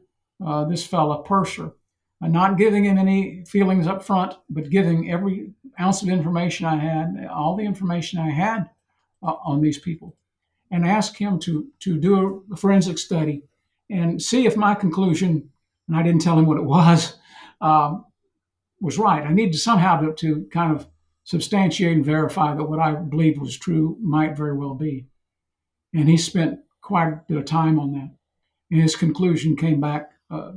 this fellow Purser, not giving him any feelings up front, but giving every ounce of information I had, all the information I had on these people, and ask him to do a forensic study and see if my conclusion, and I didn't tell him what it was right. I needed somehow to kind of substantiate and verify that what I believed was true might very well be. And he spent quite a bit of time on that. And his conclusion came back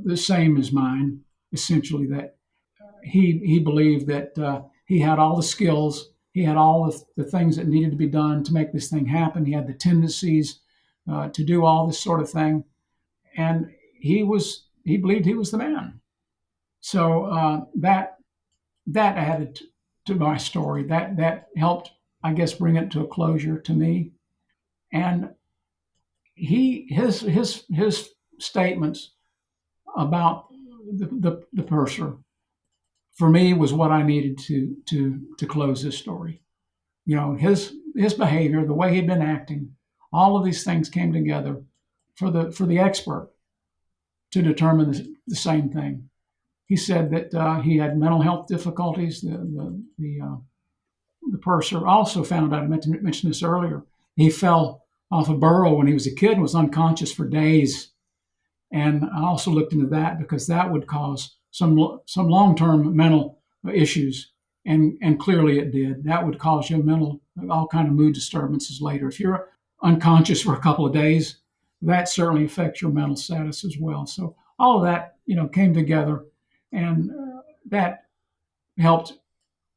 the same as mine, essentially that he believed that he had all the skills, he had all the things that needed to be done to make this thing happen. He had the tendencies to do all this sort of thing. And he believed he was the man. So that added to my story. That helped, I guess, bring it to a closure to me. And his statements about the purser for me was what I needed to close this story. His behavior, the way he'd been acting, all of these things came together for the expert to determine the same thing. He said that he had mental health difficulties. The purser also found out, I meant to mention this earlier, he fell off a burro when he was a kid and was unconscious for days. And I also looked into that because that would cause some long-term mental issues. And clearly it did. That would cause you all kind of mood disturbances later. If you're unconscious for a couple of days, that certainly affects your mental status as well. So all of that, came together, and that helped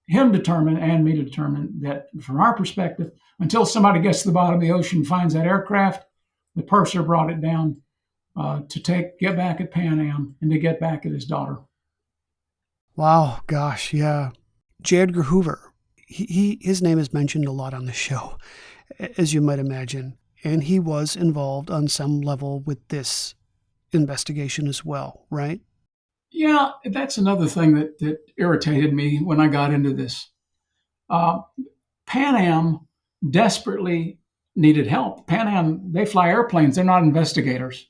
him determine and me to determine that from our perspective, until somebody gets to the bottom of the ocean and finds that aircraft, the purser brought it down to get back at Pan Am and to get back at his daughter. Wow, gosh, yeah. J. Edgar Hoover, his name is mentioned a lot on the show, as you might imagine, and he was involved on some level with this investigation as well, right? Yeah, that's another thing that irritated me when I got into this. Pan Am desperately needed help. Pan Am, they fly airplanes. They're not investigators.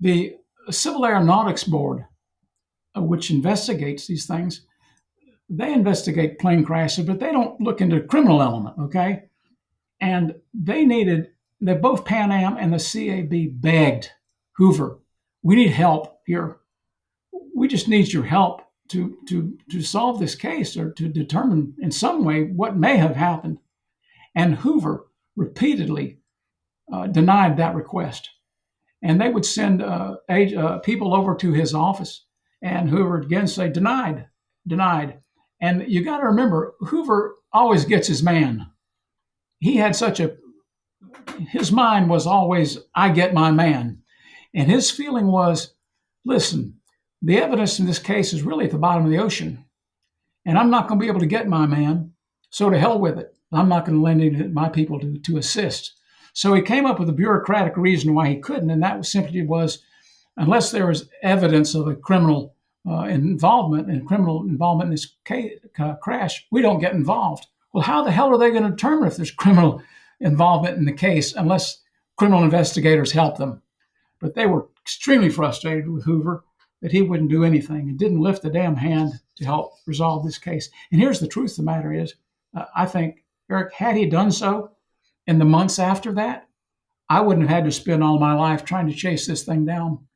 The Civil Aeronautics Board, which investigates these things, they investigate plane crashes, but they don't look into the criminal element, okay? And both Pan Am and the CAB begged Hoover, we need help here. We just need your help to solve this case or to determine in some way what may have happened. And Hoover repeatedly denied that request. And they would send people over to his office, and Hoover would again say, denied. And you got to remember, Hoover always gets his man. He had his mind was always, I get my man. And his feeling was, listen, the evidence in this case is really at the bottom of the ocean, and I'm not going to be able to get my man, so to hell with it. I'm not going to lend any of my people to assist. So he came up with a bureaucratic reason why he couldn't, and that was unless there was evidence of a criminal involvement in this crash, we don't get involved. Well, how the hell are they going to determine if there's criminal involvement in the case unless criminal investigators help them? But they were extremely frustrated with Hoover that he wouldn't do anything and didn't lift a damn hand to help resolve this case. And here's the truth of the matter is, I think, Eric, had he done so in the months after that, I wouldn't have had to spend all my life trying to chase this thing down.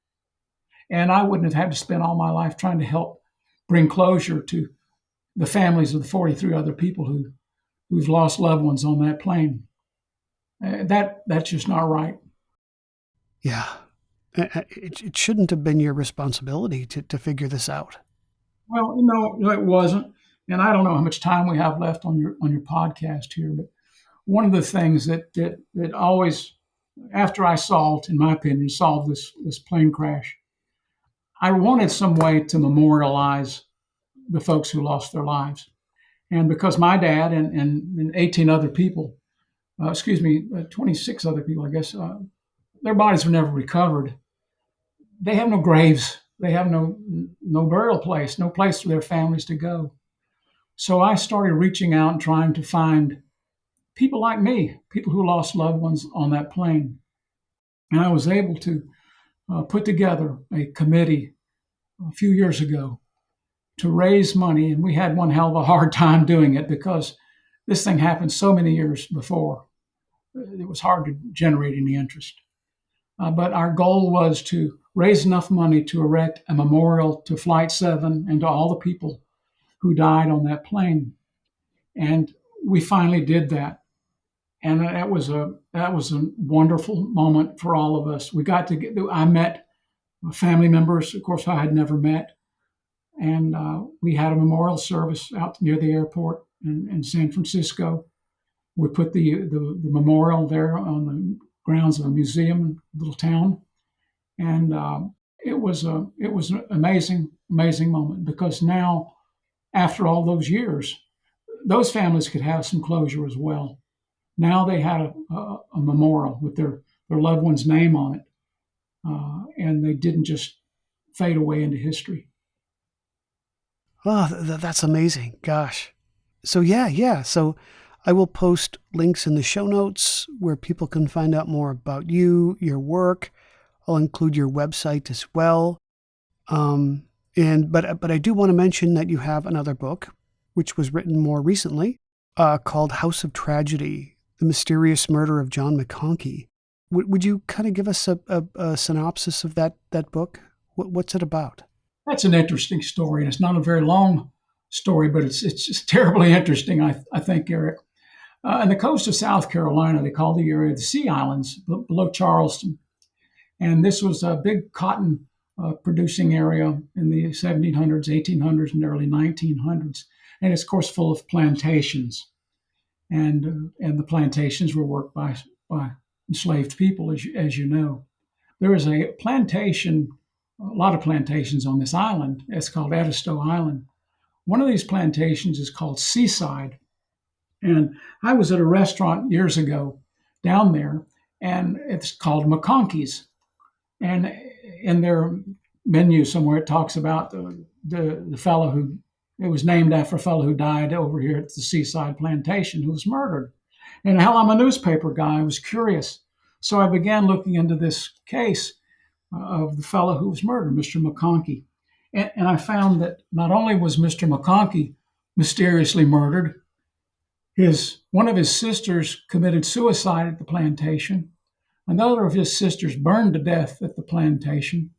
And I wouldn't have had to spend all my life trying to help bring closure to the families of the 43 other people who've lost loved ones on that plane. That's just not right. Yeah. It shouldn't have been your responsibility to figure this out. Well, it wasn't. And I don't know how much time we have left on your podcast here, but one of the things that always, after I solved, in my opinion, solved this plane crash, I wanted some way to memorialize the folks who lost their lives. And because my dad and 18 other people, 26 other people, I guess, their bodies were never recovered. They have no graves. They have no burial place, no place for their families to go. So I started reaching out and trying to find people like me, people who lost loved ones on that plane. And I was able to put together a committee a few years ago to raise money. And we had one hell of a hard time doing it because this thing happened so many years before. It was hard to generate any interest. But our goal was to raise enough money to erect a memorial to Flight 7 and to all the people who died on that plane. And we finally did that. And that was a wonderful moment for all of us. I met family members, of course, I had never met. And we had a memorial service out near the airport in San Francisco. We put the memorial there on the grounds of a museum in a little town. And it was an amazing moment because now, after all those years, those families could have some closure as well. Now they had a memorial with their loved one's name on it, and they didn't just fade away into history. Oh, that's amazing. Gosh. So yeah. So I will post links in the show notes where people can find out more about you, your work. I'll include your website as well. But I do want to mention that you have another book, which was written more recently, called House of Tragedy: The Mysterious Murder of John McConkey. Would you kind of give us a synopsis of that book? What's it about? That's an interesting story, and it's not a very long story, but it's terribly interesting, I think, Eric. On the coast of South Carolina, they call the area the Sea Islands, below Charleston. And this was a big cotton producing area in the 1700s, 1800s, and early 1900s. And it's, of course, full of plantations. And the plantations were worked by enslaved people, as you know. There is a plantation, a lot of plantations on this island. It's called Edisto Island. One of these plantations is called Seaside. And I was at a restaurant years ago down there, and it's called McConkey's. And in their menu somewhere, it talks about the fellow who, it was named after a fellow who died over here at the Seaside Plantation who was murdered. And hell, I'm a newspaper guy. I was curious. So I began looking into this case of the fellow who was murdered, Mr. McConkey. And I found that not only was Mr. McConkey mysteriously murdered, one of his sisters committed suicide at the plantation. Another of his sisters burned to death at the plantation.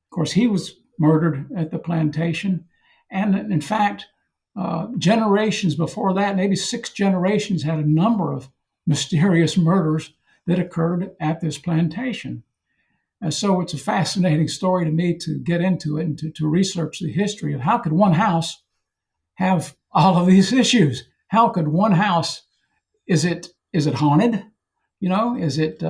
Of course, he was murdered at the plantation. And in fact, generations before that, maybe 6 generations, had a number of mysterious murders that occurred at this plantation. And so it's a fascinating story to me to get into it and to research the history of how could one house have all of these issues? How could one house, is it haunted? Is it,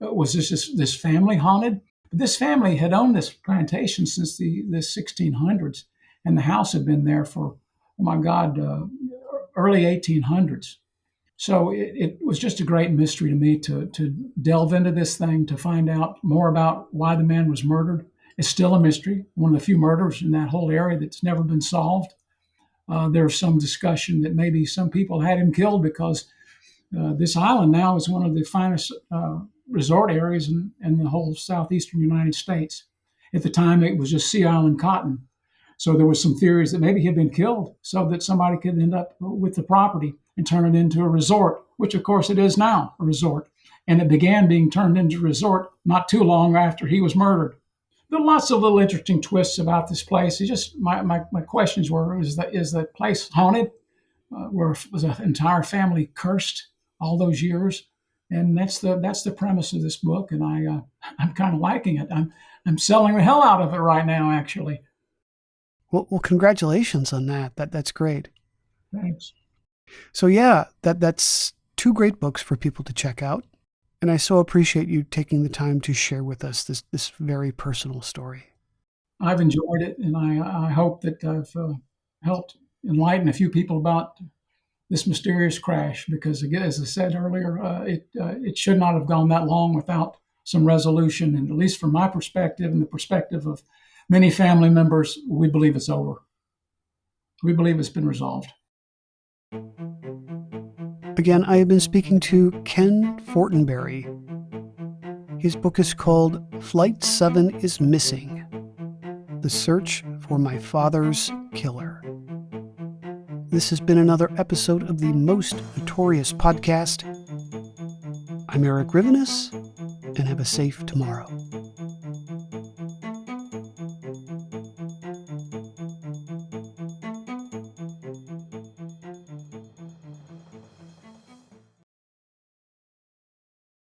was this family haunted? But this family had owned this plantation since the 1600s, and the house had been there for, oh my God, early 1800s. So it was just a great mystery to me to delve into this thing, to find out more about why the man was murdered. It's still a mystery, one of the few murders in that whole area that's never been solved. There's some discussion that maybe some people had him killed because this island now is one of the finest resort areas in the whole southeastern United States. At the time, it was just Sea Island cotton. So there was some theories that maybe he had been killed so that somebody could end up with the property and turn it into a resort, which of course it is now, a resort. And it began being turned into a resort not too long after he was murdered. There are lots of little interesting twists about this place. It's just my questions were: is the place haunted? Was an entire family cursed all those years? And that's the premise of this book, and I'm kind of liking it. I'm selling the hell out of it right now, actually. Well, congratulations on that. That's great. Thanks. So yeah, that's two great books for people to check out. And I so appreciate you taking the time to share with us this very personal story. I've enjoyed it, and I hope that I've helped enlighten a few people about this mysterious crash. Because again, as I said earlier, it should not have gone that long without some resolution. And at least from my perspective and the perspective of many family members, we believe it's over. We believe it's been resolved. Again, I have been speaking to Ken Fortenberry. His book is called Flight 7 is Missing: The Search for My Father's Killer. This has been another episode of the Most Notorious Podcast. I'm Eric Rivenes, and have a safe tomorrow.